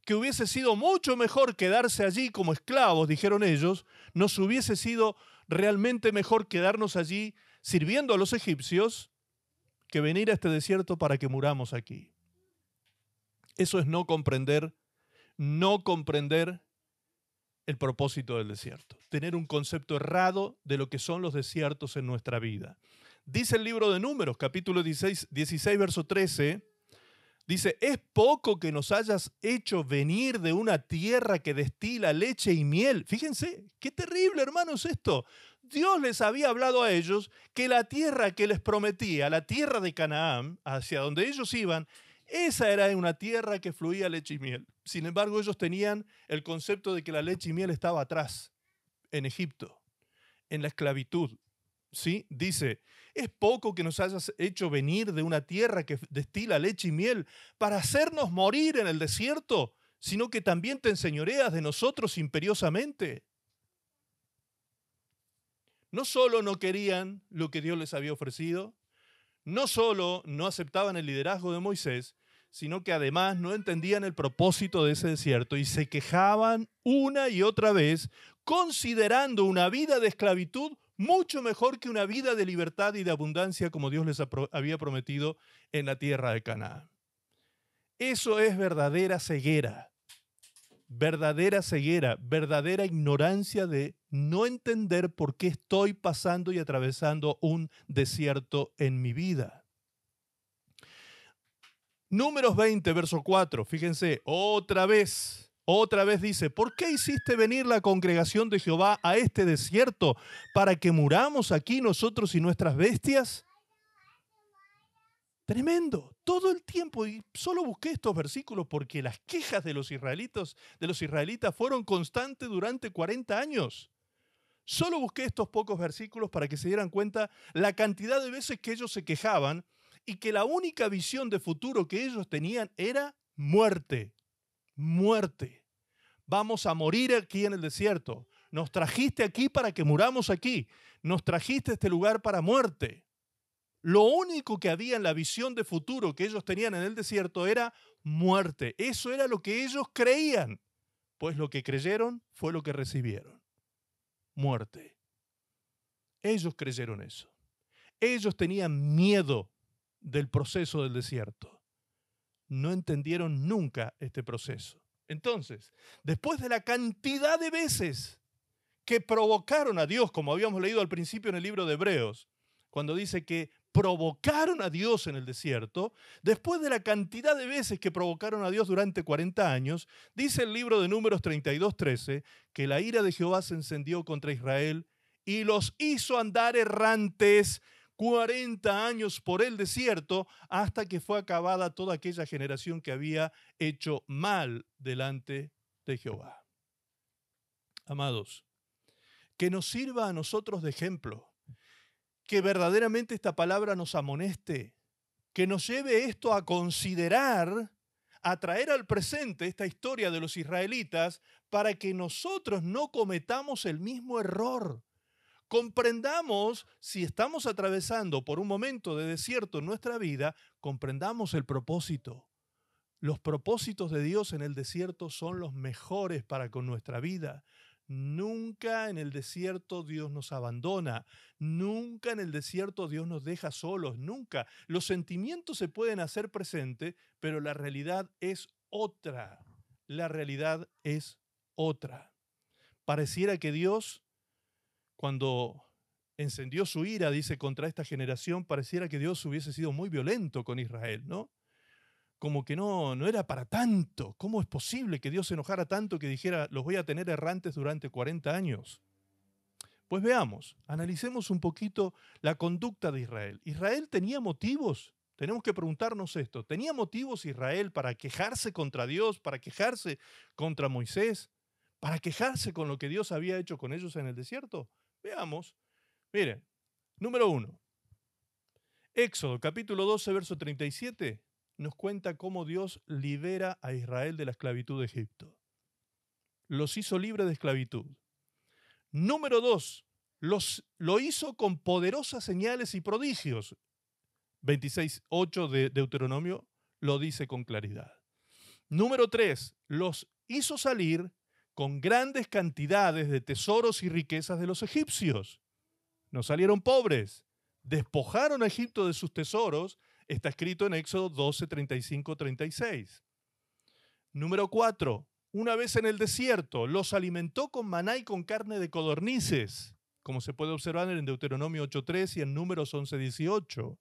que hubiese sido mucho mejor quedarse allí como esclavos, dijeron ellos, nos hubiese sido realmente mejor quedarnos allí sirviendo a los egipcios que venir a este desierto para que muramos aquí. Eso es no comprender el propósito del desierto, tener un concepto errado de lo que son los desiertos en nuestra vida. Dice el libro de Números, capítulo 16, verso 13, dice: es poco que nos hayas hecho venir de una tierra que destila leche y miel. Fíjense, qué terrible, hermanos, esto. Dios les había hablado a ellos que la tierra que les prometía, la tierra de Canaán, hacia donde ellos iban, esa era una tierra que fluía leche y miel. Sin embargo, ellos tenían el concepto de que la leche y miel estaba atrás, en Egipto, en la esclavitud. ¿Sí? Dice: es poco que nos hayas hecho venir de una tierra que destila leche y miel para hacernos morir en el desierto, sino que también te enseñoreas de nosotros imperiosamente. No solo no querían lo que Dios les había ofrecido, no solo no aceptaban el liderazgo de Moisés, sino que además no entendían el propósito de ese desierto y se quejaban una y otra vez, considerando una vida de esclavitud mucho mejor que una vida de libertad y de abundancia como Dios les había prometido en la tierra de Canaán. Eso es verdadera ceguera, verdadera ignorancia de no entender por qué estoy pasando y atravesando un desierto en mi vida. Números 20, verso 4, fíjense, otra vez dice: ¿por qué hiciste venir la congregación de Jehová a este desierto para que muramos aquí nosotros y nuestras bestias? Tremendo, todo el tiempo, y solo busqué estos versículos porque las quejas de los israelitas fueron constantes durante 40 años. Solo busqué estos pocos versículos para que se dieran cuenta la cantidad de veces que ellos se quejaban y que la única visión de futuro que ellos tenían era muerte. Muerte. Vamos a morir aquí en el desierto. Nos trajiste aquí para que muramos aquí. Nos trajiste a este lugar para muerte. Lo único que había en la visión de futuro que ellos tenían en el desierto era muerte. Eso era lo que ellos creían. Pues lo que creyeron fue lo que recibieron. Muerte. Ellos creyeron eso. Ellos tenían miedo del proceso del desierto. No entendieron nunca este proceso. Entonces, después de la cantidad de veces que provocaron a Dios, como habíamos leído al principio en el libro de Hebreos, cuando dice que provocaron a Dios en el desierto, después de la cantidad de veces que provocaron a Dios durante 40 años, dice el libro de Números 32:13, que la ira de Jehová se encendió contra Israel y los hizo andar errantes 40 años por el desierto hasta que fue acabada toda aquella generación que había hecho mal delante de Jehová. Amados, que nos sirva a nosotros de ejemplo, que verdaderamente esta palabra nos amoneste, que nos lleve esto a considerar, a traer al presente esta historia de los israelitas para que nosotros no cometamos el mismo error. Comprendamos, si estamos atravesando por un momento de desierto en nuestra vida, comprendamos el propósito. Los propósitos de Dios en el desierto son los mejores para con nuestra vida. Nunca en el desierto Dios nos abandona. Nunca en el desierto Dios nos deja solos. Nunca. Los sentimientos se pueden hacer presentes, pero la realidad es otra. La realidad es otra. Pareciera que Dios, cuando encendió su ira, dice, contra esta generación. Pareciera que Dios hubiese sido muy violento con Israel, ¿no? Como que no era para tanto. ¿Cómo es posible que Dios se enojara tanto que dijera, los voy a tener errantes durante 40 años? Pues veamos, analicemos un poquito la conducta de Israel. ¿Israel tenía motivos? Tenemos que preguntarnos esto. ¿Tenía motivos Israel para quejarse contra Dios, para quejarse contra Moisés, para quejarse con lo que Dios había hecho con ellos en el desierto? Veamos. Miren, número 1. Éxodo, capítulo 12, verso 37, nos cuenta cómo Dios libera a Israel de la esclavitud de Egipto. Los hizo libres de esclavitud. Número 2, lo hizo con poderosas señales y prodigios. 26:8 de Deuteronomio lo dice con claridad. Número 3, los hizo salir con grandes cantidades de tesoros y riquezas de los egipcios. No salieron pobres, despojaron a Egipto de sus tesoros. Está escrito en Éxodo 12, 35, 36. Número 4, una vez en el desierto, los alimentó con maná y con carne de codornices, como se puede observar en Deuteronomio 8:3 y en Números 11:18.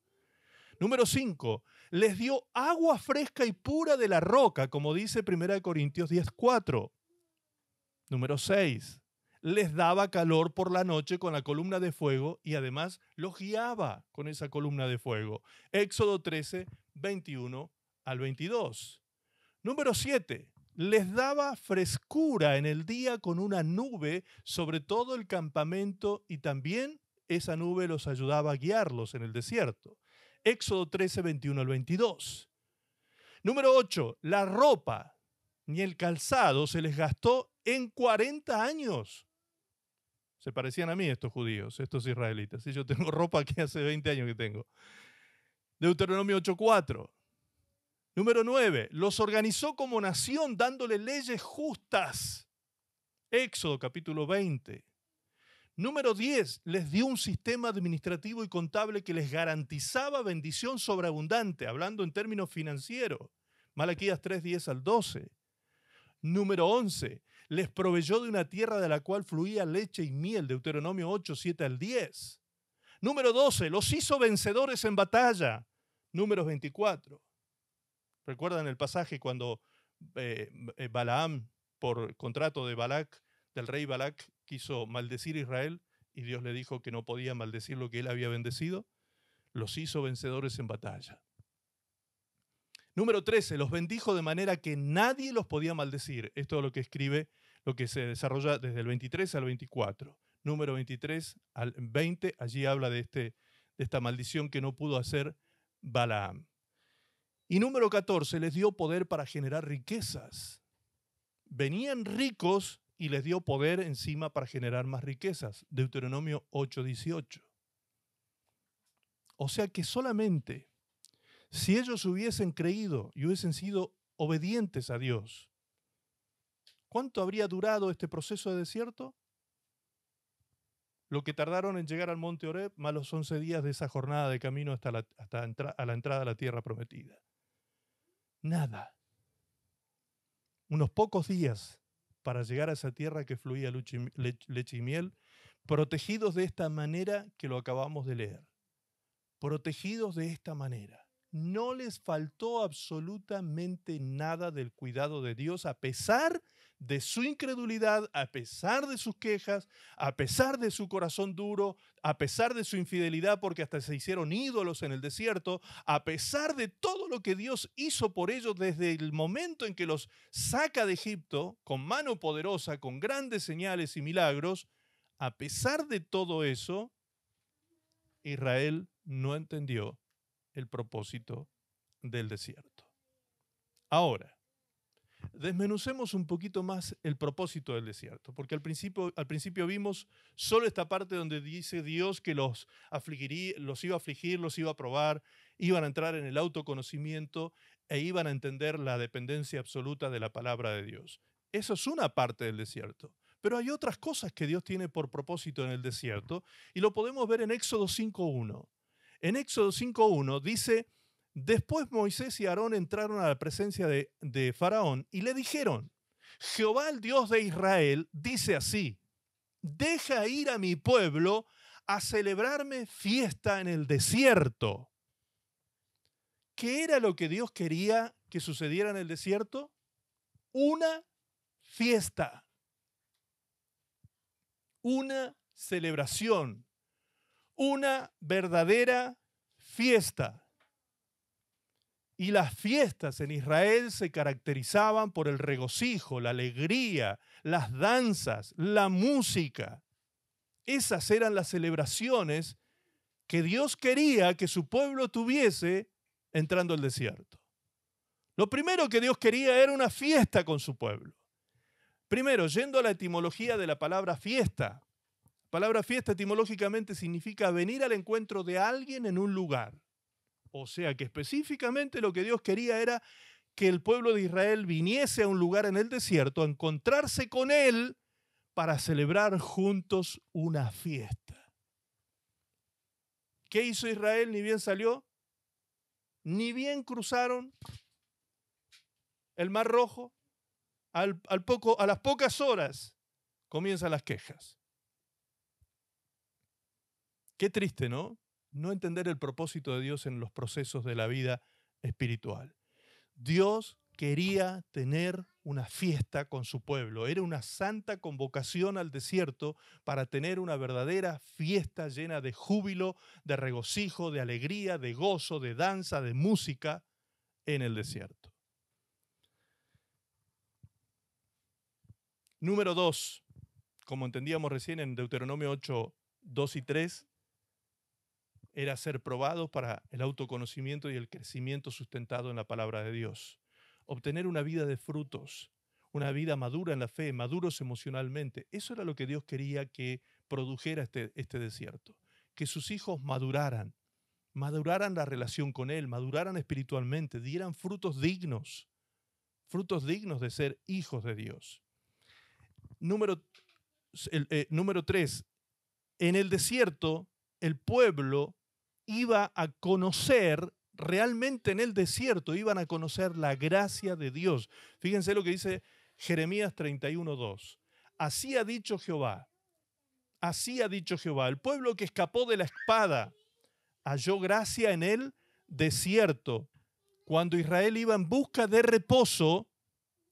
Número 5, les dio agua fresca y pura de la roca, como dice 1 Corintios 10:4. Número 6, les daba calor por la noche con la columna de fuego y además los guiaba con esa columna de fuego. Éxodo 13, 21 al 22. Número 7, les daba frescura en el día con una nube sobre todo el campamento y también esa nube los ayudaba a guiarlos en el desierto. Éxodo 13, 21 al 22. Número 8, la ropa ni el calzado se les gastó en 40 años. Se parecían a mí estos judíos, estos israelitas. Yo tengo ropa que hace 20 años que tengo. Deuteronomio 8:4. Número 9, los organizó como nación dándole leyes justas. Éxodo capítulo 20. Número 10, les dio un sistema administrativo y contable que les garantizaba bendición sobreabundante, hablando en términos financieros. Malaquías 3, 10 al 12. Número 11, les proveyó de una tierra de la cual fluía leche y miel, Deuteronomio 8, 7 al 10. Número 12, los hizo vencedores en batalla, Números 24. ¿Recuerdan el pasaje cuando Balaam, por contrato de Balac, del rey Balac, quiso maldecir a Israel y Dios le dijo que no podía maldecir lo que él había bendecido? Los hizo vencedores en batalla. Número 13, los bendijo de manera que nadie los podía maldecir. Esto es lo que escribe, lo que se desarrolla desde el 23 al 24. Número 23 al 20, allí habla de esta maldición que no pudo hacer Balaam. Y número 14, les dio poder para generar riquezas. Venían ricos y les dio poder encima para generar más riquezas. Deuteronomio 8, 18. O sea que solamente si ellos hubiesen creído y hubiesen sido obedientes a Dios, ¿cuánto habría durado este proceso de desierto? Lo que tardaron en llegar al monte Horeb, más los 11 días de esa jornada de camino hasta la entrada a la tierra prometida. Nada. Unos pocos días para llegar a esa tierra que fluía leche y miel, protegidos de esta manera que lo acabamos de leer. Protegidos de esta manera. No les faltó absolutamente nada del cuidado de Dios, a pesar de su incredulidad, a pesar de sus quejas, a pesar de su corazón duro, a pesar de su infidelidad, porque hasta se hicieron ídolos en el desierto, a pesar de todo lo que Dios hizo por ellos desde el momento en que los saca de Egipto, con mano poderosa, con grandes señales y milagros, a pesar de todo eso, Israel no entendió el propósito del desierto. Ahora, desmenucemos un poquito más el propósito del desierto, porque al principio vimos solo esta parte donde dice Dios que los iba a afligir, los iba a probar, iban a entrar en el autoconocimiento e iban a entender la dependencia absoluta de la palabra de Dios. Eso es una parte del desierto. Pero hay otras cosas que Dios tiene por propósito en el desierto y lo podemos ver en Éxodo 5:1. En Éxodo 5:1 dice: después Moisés y Aarón entraron a la presencia de Faraón y le dijeron: Jehová, el Dios de Israel, dice así: deja ir a mi pueblo a celebrarme fiesta en el desierto. ¿Qué era lo que Dios quería que sucediera en el desierto? Una fiesta, una celebración, una verdadera fiesta. Y las fiestas en Israel se caracterizaban por el regocijo, la alegría, las danzas, la música. Esas eran las celebraciones que Dios quería que su pueblo tuviese entrando al desierto. Lo primero que Dios quería era una fiesta con su pueblo. Primero, yendo a la etimología de la palabra fiesta. La palabra fiesta etimológicamente significa venir al encuentro de alguien en un lugar. O sea que específicamente lo que Dios quería era que el pueblo de Israel viniese a un lugar en el desierto a encontrarse con Él para celebrar juntos una fiesta. ¿Qué hizo Israel? Ni bien salió, ni bien cruzaron el Mar Rojo. A las pocas horas comienzan las quejas. Qué triste, ¿no? No entender el propósito de Dios en los procesos de la vida espiritual. Dios quería tener una fiesta con su pueblo. Era una santa convocación al desierto para tener una verdadera fiesta llena de júbilo, de regocijo, de alegría, de gozo, de danza, de música en el desierto. Número 2, como entendíamos recién en Deuteronomio 8, 2 y 3, era ser probados para el autoconocimiento y el crecimiento sustentado en la palabra de Dios. Obtener una vida de frutos, una vida madura en la fe, maduros emocionalmente. Eso era lo que Dios quería que produjera este desierto. Que sus hijos maduraran la relación con Él, maduraran espiritualmente, dieran frutos dignos de ser hijos de Dios. Número 3, en el desierto el pueblo iba a conocer, realmente en el desierto iban a conocer la gracia de Dios. Fíjense lo que dice Jeremías 31:2. Así ha dicho Jehová, el pueblo que escapó de la espada halló gracia en el desierto. Cuando Israel iba en busca de reposo,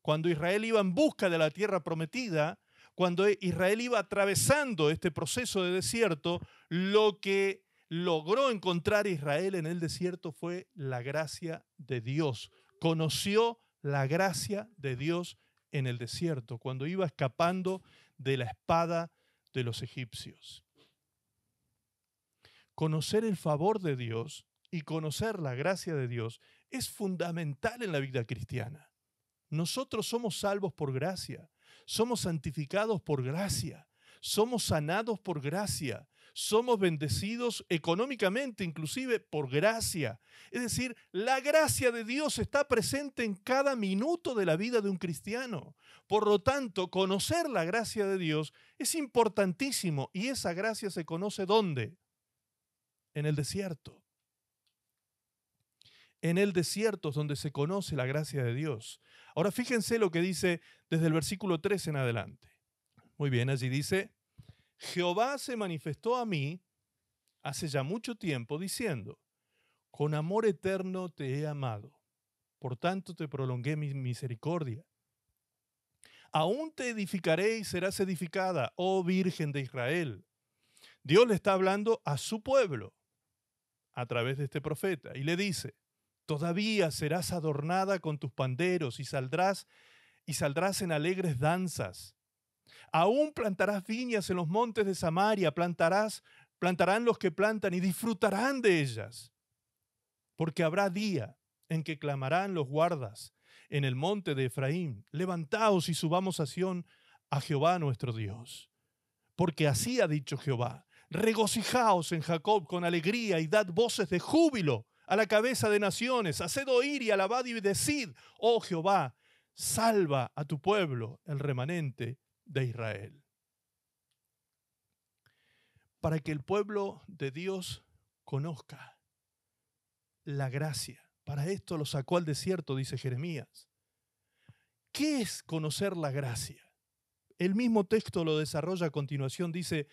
cuando Israel iba en busca de la tierra prometida, cuando Israel iba atravesando este proceso de desierto, lo que logró encontrar Israel en el desierto fue la gracia de Dios. Conoció la gracia de Dios en el desierto, cuando iba escapando de la espada de los egipcios. Conocer el favor de Dios y conocer la gracia de Dios es fundamental en la vida cristiana. Nosotros somos salvos por gracia, somos santificados por gracia, somos sanados por gracia, somos bendecidos económicamente inclusive por gracia. Es decir, la gracia de Dios está presente en cada minuto de la vida de un cristiano. Por lo tanto, conocer la gracia de Dios es importantísimo y esa gracia se conoce ¿dónde? En el desierto. En el desierto es donde se conoce la gracia de Dios. Ahora fíjense lo que dice desde el versículo 3 en adelante. Muy bien, allí dice, Jehová se manifestó a mí hace ya mucho tiempo diciendo, con amor eterno te he amado, por tanto te prolongué mi misericordia. Aún te edificaré y serás edificada, oh Virgen de Israel. Dios le está hablando a su pueblo a través de este profeta y le dice, todavía serás adornada con tus panderos y saldrás en alegres danzas. Aún plantarás viñas en los montes de Samaria, plantarán los que plantan y disfrutarán de ellas. Porque habrá día en que clamarán los guardas en el monte de Efraín, levantaos y subamos a Sión, a Jehová nuestro Dios. Porque así ha dicho Jehová, regocijaos en Jacob con alegría y dad voces de júbilo a la cabeza de naciones, haced oír y alabad y decid, oh Jehová, salva a tu pueblo, el remanente de Israel. Para que el pueblo de Dios conozca la gracia. Para esto lo sacó al desierto, dice Jeremías. ¿Qué es conocer la gracia? El mismo texto lo desarrolla a continuación, dice,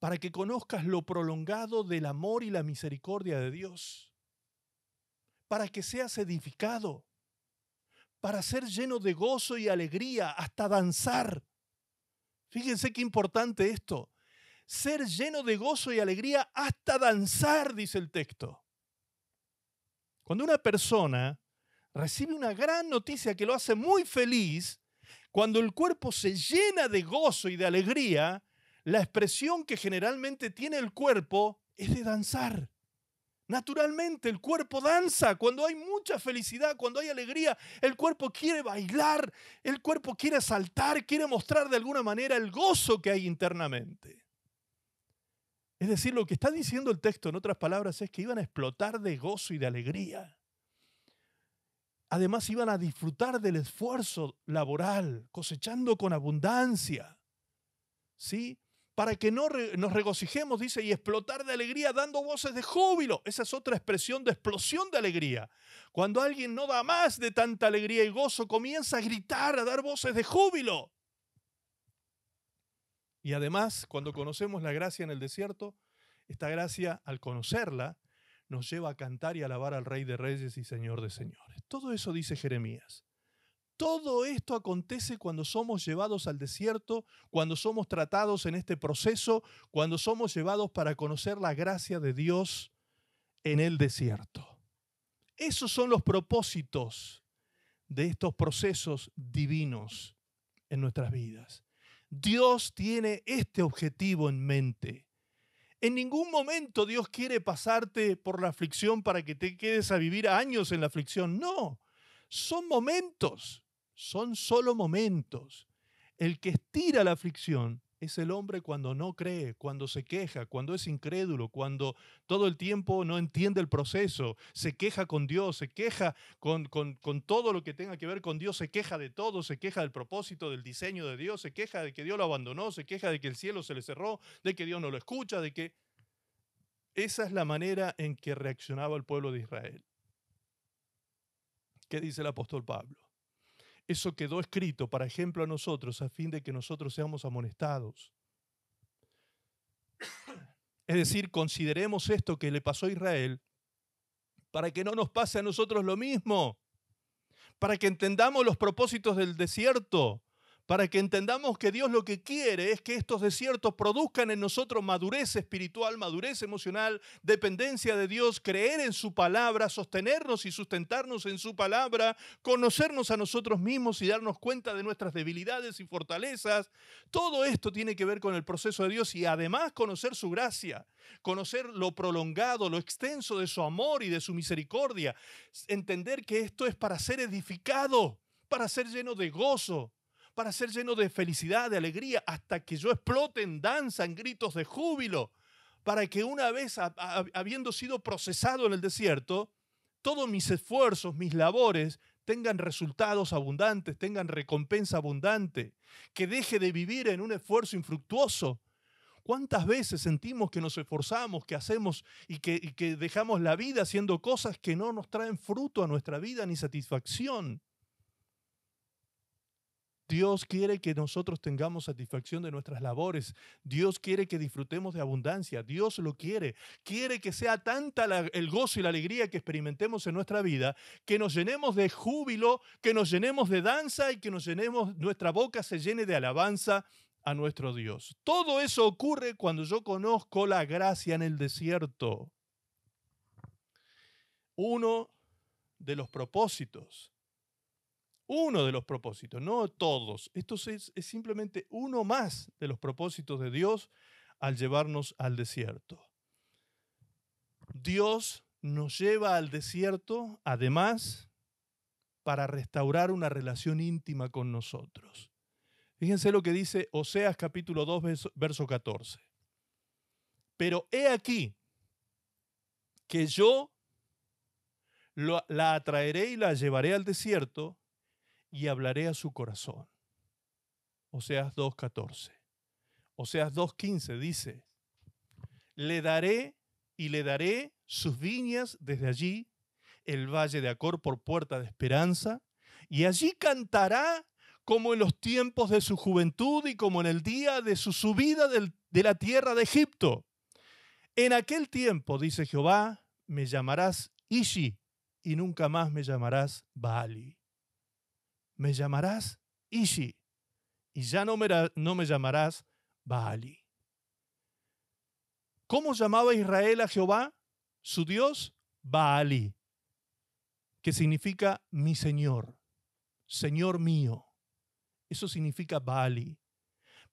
para que conozcas lo prolongado del amor y la misericordia de Dios, para que seas edificado, para ser lleno de gozo y alegría, hasta danzar. Fíjense qué importante esto. Ser lleno de gozo y alegría hasta danzar, dice el texto. Cuando una persona recibe una gran noticia que lo hace muy feliz, cuando el cuerpo se llena de gozo y de alegría, la expresión que generalmente tiene el cuerpo es de danzar. Naturalmente el cuerpo danza. Cuando hay mucha felicidad, cuando hay alegría, el cuerpo quiere bailar, el cuerpo quiere saltar, quiere mostrar de alguna manera el gozo que hay internamente. Es decir, lo que está diciendo el texto, en otras palabras, es que iban a explotar de gozo y de alegría. Además, iban a disfrutar del esfuerzo laboral, cosechando con abundancia. ¿Sí? Para que no nos regocijemos, dice, y explotar de alegría dando voces de júbilo. Esa es otra expresión de explosión de alegría. Cuando alguien no da más de tanta alegría y gozo, comienza a gritar, a dar voces de júbilo. Y además, cuando conocemos la gracia en el desierto, esta gracia, al conocerla, nos lleva a cantar y alabar al Rey de Reyes y Señor de Señores. Todo eso dice Jeremías. Todo esto acontece cuando somos llevados al desierto, cuando somos tratados en este proceso, cuando somos llevados para conocer la gracia de Dios en el desierto. Esos son los propósitos de estos procesos divinos en nuestras vidas. Dios tiene este objetivo en mente. En ningún momento Dios quiere pasarte por la aflicción para que te quedes a vivir años en la aflicción. No, son momentos. Son solo momentos. El que estira la aflicción es el hombre cuando no cree, cuando se queja, cuando es incrédulo, cuando todo el tiempo no entiende el proceso, se queja con Dios, se queja con todo lo que tenga que ver con Dios, se queja de todo, se queja del propósito, del diseño de Dios, se queja de que Dios lo abandonó, se queja de que el cielo se le cerró, de que Dios no lo escucha, de que... Esa es la manera en que reaccionaba el pueblo de Israel. ¿Qué dice el apóstol Pablo? Eso quedó escrito para ejemplo a nosotros, a fin de que nosotros seamos amonestados. Es decir, consideremos esto que le pasó a Israel para que no nos pase a nosotros lo mismo, para que entendamos los propósitos del desierto, para que entendamos que Dios lo que quiere es que estos desiertos produzcan en nosotros madurez espiritual, madurez emocional, dependencia de Dios, creer en su palabra, sostenernos y sustentarnos en su palabra, conocernos a nosotros mismos y darnos cuenta de nuestras debilidades y fortalezas. Todo esto tiene que ver con el proceso de Dios y además conocer su gracia, conocer lo prolongado, lo extenso de su amor y de su misericordia, entender que esto es para ser edificado, para ser lleno de gozo, para ser lleno de felicidad, de alegría, hasta que yo explote en danza, en gritos de júbilo, para que una vez habiendo sido procesado en el desierto, todos mis esfuerzos, mis labores, tengan resultados abundantes, tengan recompensa abundante, que deje de vivir en un esfuerzo infructuoso. ¿Cuántas veces sentimos que nos esforzamos, que hacemos y que dejamos la vida haciendo cosas que no nos traen fruto a nuestra vida ni satisfacción? Dios quiere que nosotros tengamos satisfacción de nuestras labores. Dios quiere que disfrutemos de abundancia. Dios lo quiere. Quiere que sea tanta el gozo y la alegría que experimentemos en nuestra vida, que nos llenemos de júbilo, que nos llenemos de danza y que nuestra boca se llene de alabanza a nuestro Dios. Todo eso ocurre cuando yo conozco la gracia en el desierto. Uno de los propósitos, no todos. Esto es simplemente uno más de los propósitos de Dios al llevarnos al desierto. Dios nos lleva al desierto, además, para restaurar una relación íntima con nosotros. Fíjense lo que dice Oseas capítulo 2, verso 14. Pero he aquí que yo la atraeré y la llevaré al desierto y hablaré a su corazón. Oseas 2:14. Oseas 2:15 dice, le daré sus viñas desde allí, el valle de Acor por puerta de esperanza, y allí cantará como en los tiempos de su juventud y como en el día de su subida de la tierra de Egipto. En aquel tiempo, dice Jehová, me llamarás Ishi y nunca más me llamarás Baali. Me llamarás Ishi y ya no me llamarás Baali. ¿Cómo llamaba Israel a Jehová? Su Dios, Baali, que significa mi Señor, Señor mío. Eso significa Baali.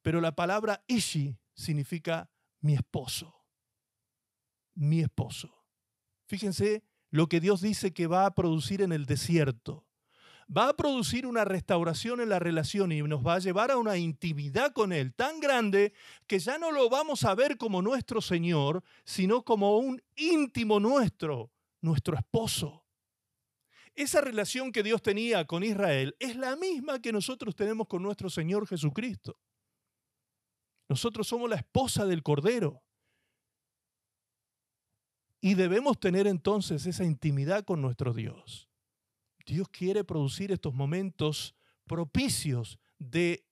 Pero la palabra Ishi significa mi esposo. Mi esposo. Fíjense lo que Dios dice que va a producir en el desierto. Va a producir una restauración en la relación y nos va a llevar a una intimidad con Él tan grande que ya no lo vamos a ver como nuestro Señor, sino como un íntimo nuestro esposo. Esa relación que Dios tenía con Israel es la misma que nosotros tenemos con nuestro Señor Jesucristo. Nosotros somos la esposa del Cordero. Y debemos tener entonces esa intimidad con nuestro Dios. Dios quiere producir estos momentos propicios de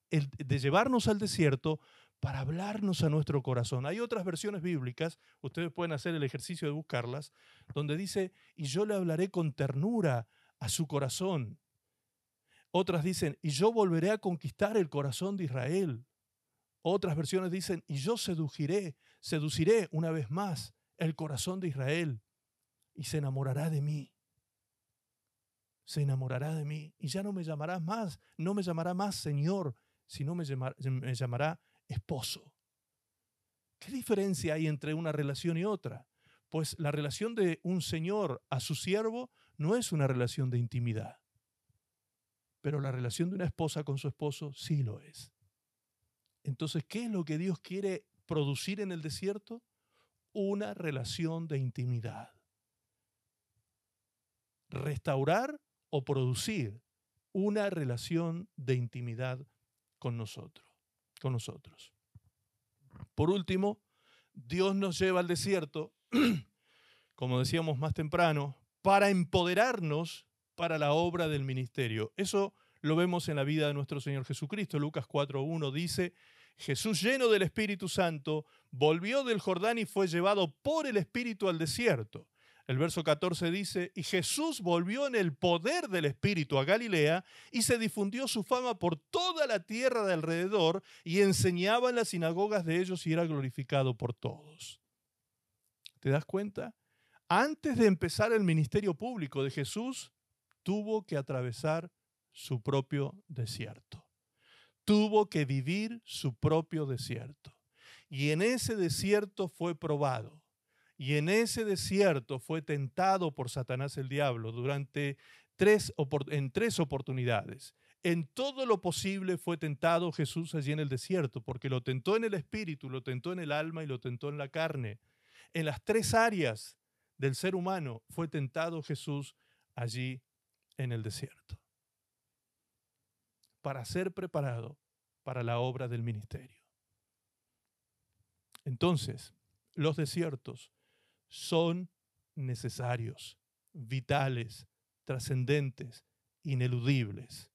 llevarnos al desierto para hablarnos a nuestro corazón. Hay otras versiones bíblicas, ustedes pueden hacer el ejercicio de buscarlas, donde dice, y yo le hablaré con ternura a su corazón. Otras dicen, y yo volveré a conquistar el corazón de Israel. Otras versiones dicen, y yo seduciré una vez más el corazón de Israel y se enamorará de mí. Se enamorará de mí y ya no me llamará más Señor, sino me llamará esposo. ¿Qué diferencia hay entre una relación y otra? Pues la relación de un señor a su siervo no es una relación de intimidad, pero la relación de una esposa con su esposo sí lo es. Entonces, ¿qué es lo que Dios quiere producir en el desierto? Una relación de intimidad. Restaurar o producir una relación de intimidad con nosotros. Por último, Dios nos lleva al desierto, como decíamos más temprano, para empoderarnos para la obra del ministerio. Eso lo vemos en la vida de nuestro Señor Jesucristo. Lucas 4:1 dice, Jesús, lleno del Espíritu Santo, volvió del Jordán y fue llevado por el Espíritu al desierto. El verso 14 dice, y Jesús volvió en el poder del Espíritu a Galilea y se difundió su fama por toda la tierra de alrededor y enseñaba en las sinagogas de ellos y era glorificado por todos. ¿Te das cuenta? Antes de empezar el ministerio público de Jesús, tuvo que atravesar su propio desierto. Tuvo que vivir su propio desierto. Y en ese desierto fue probado. Y en ese desierto fue tentado por Satanás el diablo en tres oportunidades. En todo lo posible fue tentado Jesús allí en el desierto, porque lo tentó en el espíritu, lo tentó en el alma y lo tentó en la carne. En las tres áreas del ser humano fue tentado Jesús allí en el desierto, para ser preparado para la obra del ministerio. Entonces, los desiertos son necesarios, vitales, trascendentes, ineludibles.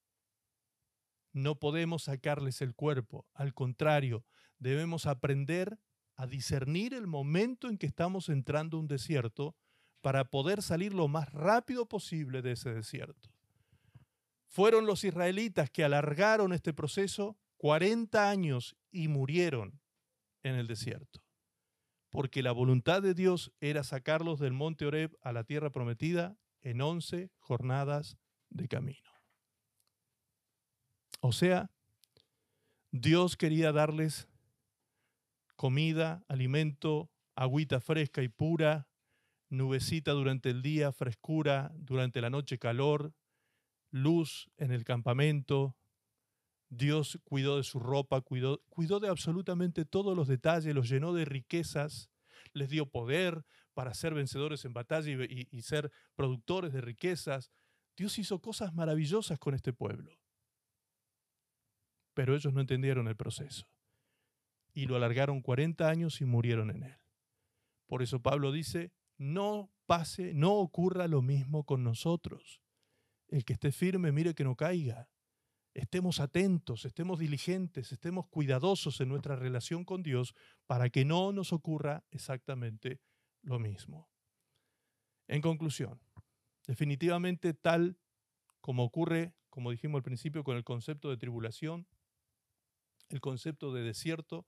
No podemos sacarles el cuerpo, al contrario, debemos aprender a discernir el momento en que estamos entrando a un desierto para poder salir lo más rápido posible de ese desierto. Fueron los israelitas que alargaron este proceso 40 años y murieron en el desierto, porque la voluntad de Dios era sacarlos del monte Horeb a la tierra prometida en 11 jornadas de camino. O sea, Dios quería darles comida, alimento, agüita fresca y pura, nubecita durante el día, frescura, durante la noche calor, luz en el campamento. Dios cuidó de su ropa, cuidó de absolutamente todos los detalles, los llenó de riquezas, les dio poder para ser vencedores en batalla y ser productores de riquezas. Dios hizo cosas maravillosas con este pueblo. Pero ellos no entendieron el proceso y lo alargaron 40 años y murieron en él. Por eso Pablo dice, no ocurra lo mismo con nosotros. El que esté firme, mire que no caiga. estemos atentos, estemos diligentes, estemos cuidadosos en nuestra relación con Dios para que no nos ocurra exactamente lo mismo. En conclusión, definitivamente tal como ocurre, como dijimos al principio, con el concepto de tribulación, el concepto de desierto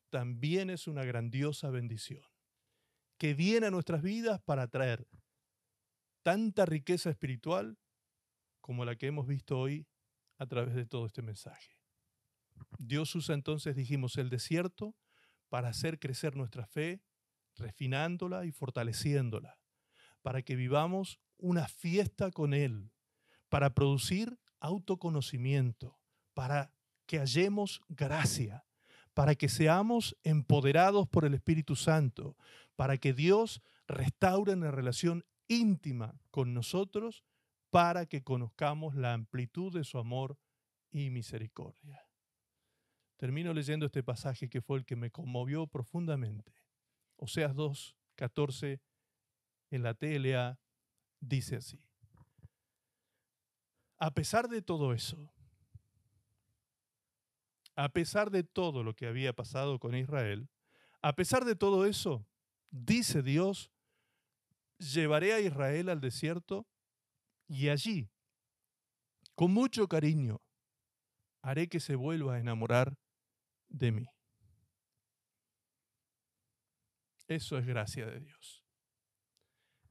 también es una grandiosa bendición que viene a nuestras vidas para traer tanta riqueza espiritual como la que hemos visto hoy a través de todo este mensaje. Dios usa entonces, dijimos, el desierto para hacer crecer nuestra fe, refinándola y fortaleciéndola, para que vivamos una fiesta con Él, para producir autoconocimiento, para que hallemos gracia, para que seamos empoderados por el Espíritu Santo, para que Dios restaure una relación íntima con nosotros, para que conozcamos la amplitud de su amor y misericordia. Termino leyendo este pasaje que fue el que me conmovió profundamente. Oseas 2:14 en la TLA dice así: a pesar de todo eso, a pesar de todo lo que había pasado con Israel, a pesar de todo eso, dice Dios, llevaré a Israel al desierto y allí, con mucho cariño, haré que se vuelva a enamorar de mí. Eso es gracia de Dios.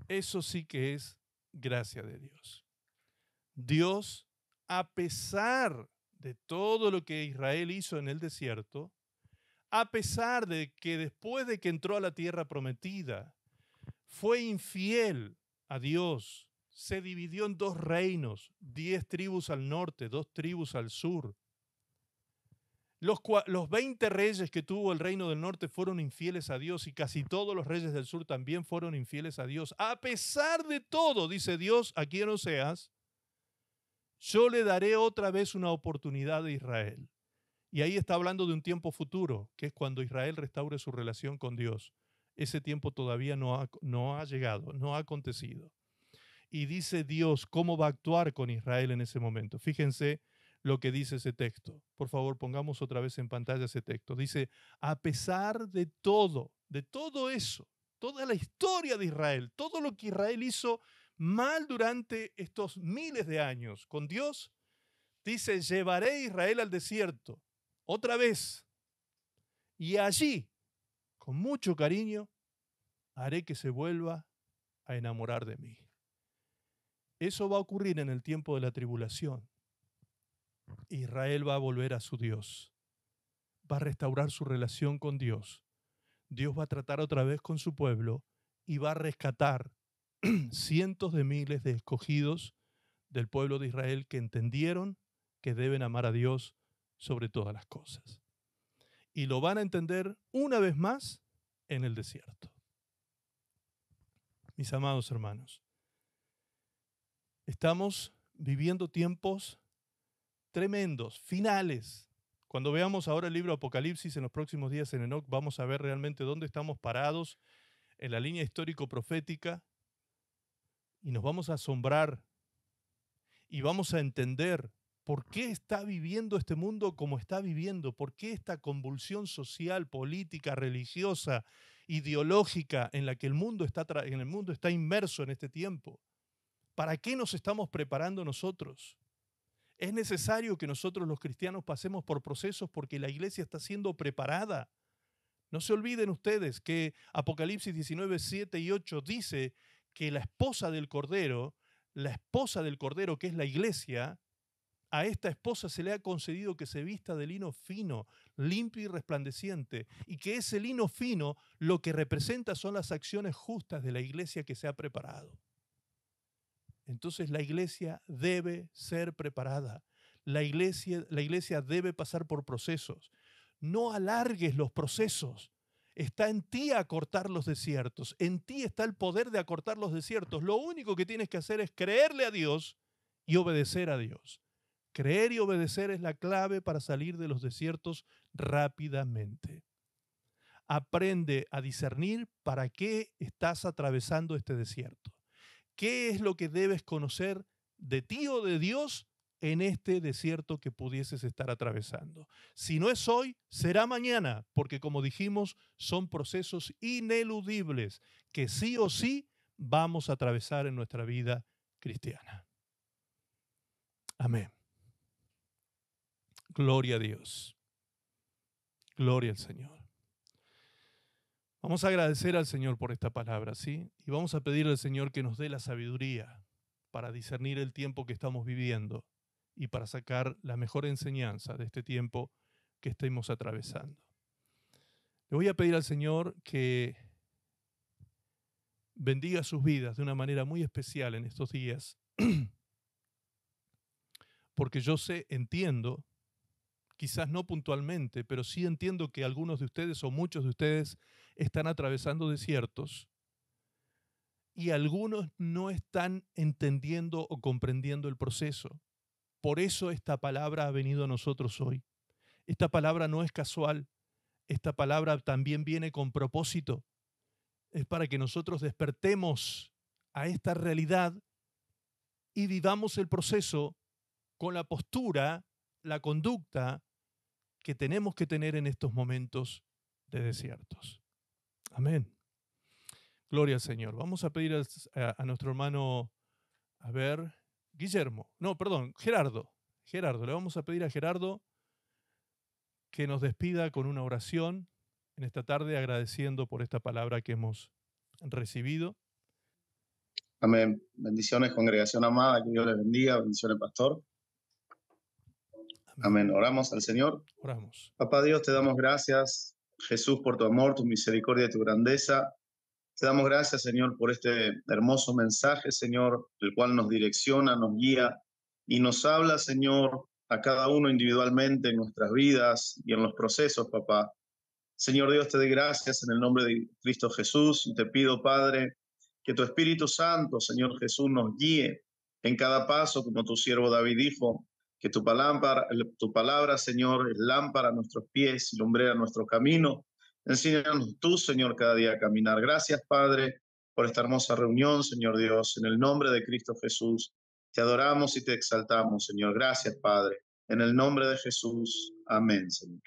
Eso sí que es gracia de Dios. Dios, a pesar de todo lo que Israel hizo en el desierto, a pesar de que después de que entró a la tierra prometida, fue infiel a Dios, se dividió en 2 reinos, 10 tribus al norte, 2 tribus al sur. Los 20 reyes que tuvo el reino del norte fueron infieles a Dios y casi todos los reyes del sur también fueron infieles a Dios. A pesar de todo, dice Dios aquí en Oseas, yo le daré otra vez una oportunidad a Israel. Y ahí está hablando de un tiempo futuro, que es cuando Israel restaure su relación con Dios. Ese tiempo todavía no ha llegado, no ha acontecido. Y dice Dios cómo va a actuar con Israel en ese momento. Fíjense lo que dice ese texto. Por favor, pongamos otra vez en pantalla ese texto. Dice, a pesar de todo eso, toda la historia de Israel, todo lo que Israel hizo mal durante estos miles de años con Dios, dice, llevaré a Israel al desierto otra vez y allí, con mucho cariño, haré que se vuelva a enamorar de mí. Eso va a ocurrir en el tiempo de la tribulación. Israel va a volver a su Dios, va a restaurar su relación con Dios. Dios va a tratar otra vez con su pueblo y va a rescatar cientos de miles de escogidos del pueblo de Israel que entendieron que deben amar a Dios sobre todas las cosas. Y lo van a entender una vez más en el desierto. Mis amados hermanos, estamos viviendo tiempos tremendos, finales. Cuando veamos ahora el libro Apocalipsis en los próximos días en Enoc, vamos a ver realmente dónde estamos parados en la línea histórico-profética y nos vamos a asombrar y vamos a entender por qué está viviendo este mundo como está viviendo, por qué esta convulsión social, política, religiosa, ideológica en la que el mundo está inmerso en este tiempo. ¿Para qué nos estamos preparando nosotros? Es necesario que nosotros los cristianos pasemos por procesos porque la iglesia está siendo preparada. No se olviden ustedes que Apocalipsis 19, 7 y 8 dice que la esposa del Cordero que es la iglesia, a esta esposa se le ha concedido que se vista de lino fino, limpio y resplandeciente, y que ese lino fino lo que representa son las acciones justas de la iglesia que se ha preparado. Entonces la iglesia debe ser preparada. La iglesia debe pasar por procesos. No alargues los procesos. Está en ti acortar los desiertos. En ti está el poder de acortar los desiertos. Lo único que tienes que hacer es creerle a Dios y obedecer a Dios. Creer y obedecer es la clave para salir de los desiertos rápidamente. Aprende a discernir para qué estás atravesando este desierto. ¿Qué es lo que debes conocer de ti o de Dios en este desierto que pudieses estar atravesando. Si no es hoy, será mañana, porque como dijimos, son procesos ineludibles que sí o sí vamos a atravesar en nuestra vida cristiana. Amén. Gloria a Dios. Gloria al Señor. Vamos a agradecer al Señor por esta palabra, ¿sí? Y vamos a pedirle al Señor que nos dé la sabiduría para discernir el tiempo que estamos viviendo y para sacar la mejor enseñanza de este tiempo que estemos atravesando. Le voy a pedir al Señor que bendiga sus vidas de una manera muy especial en estos días, porque yo entiendo, quizás no puntualmente, pero sí entiendo que algunos de ustedes o muchos de ustedes están atravesando desiertos y algunos no están entendiendo o comprendiendo el proceso. Por eso esta palabra ha venido a nosotros hoy. Esta palabra no es casual, esta palabra también viene con propósito. Es para que nosotros despertemos a esta realidad y vivamos el proceso con la postura, la conducta que tenemos que tener en estos momentos de desiertos. Amén. Gloria al Señor. Vamos a pedir a nuestro hermano, Gerardo. Gerardo, le vamos a pedir a Gerardo que nos despida con una oración en esta tarde, agradeciendo por esta palabra que hemos recibido. Amén. Bendiciones, congregación amada, que Dios les bendiga. Bendiciones, pastor. Amén. Oramos al Señor. Oramos. Papá Dios, te damos gracias, Jesús, por tu amor, tu misericordia y tu grandeza. Te damos gracias, Señor, por este hermoso mensaje, Señor, el cual nos direcciona, nos guía y nos habla, Señor, a cada uno individualmente en nuestras vidas y en los procesos, papá. Señor Dios, te doy gracias en el nombre de Cristo Jesús y te pido, Padre, que tu Espíritu Santo, Señor Jesús, nos guíe en cada paso, como tu siervo David dijo, que tu palabra, Señor, es lámpara a nuestros pies y lumbrera nuestro camino. Enséñanos tú, Señor, cada día a caminar. Gracias, Padre, por esta hermosa reunión, Señor Dios, en el nombre de Cristo Jesús. Te adoramos y te exaltamos, Señor. Gracias, Padre. En el nombre de Jesús. Amén, Señor.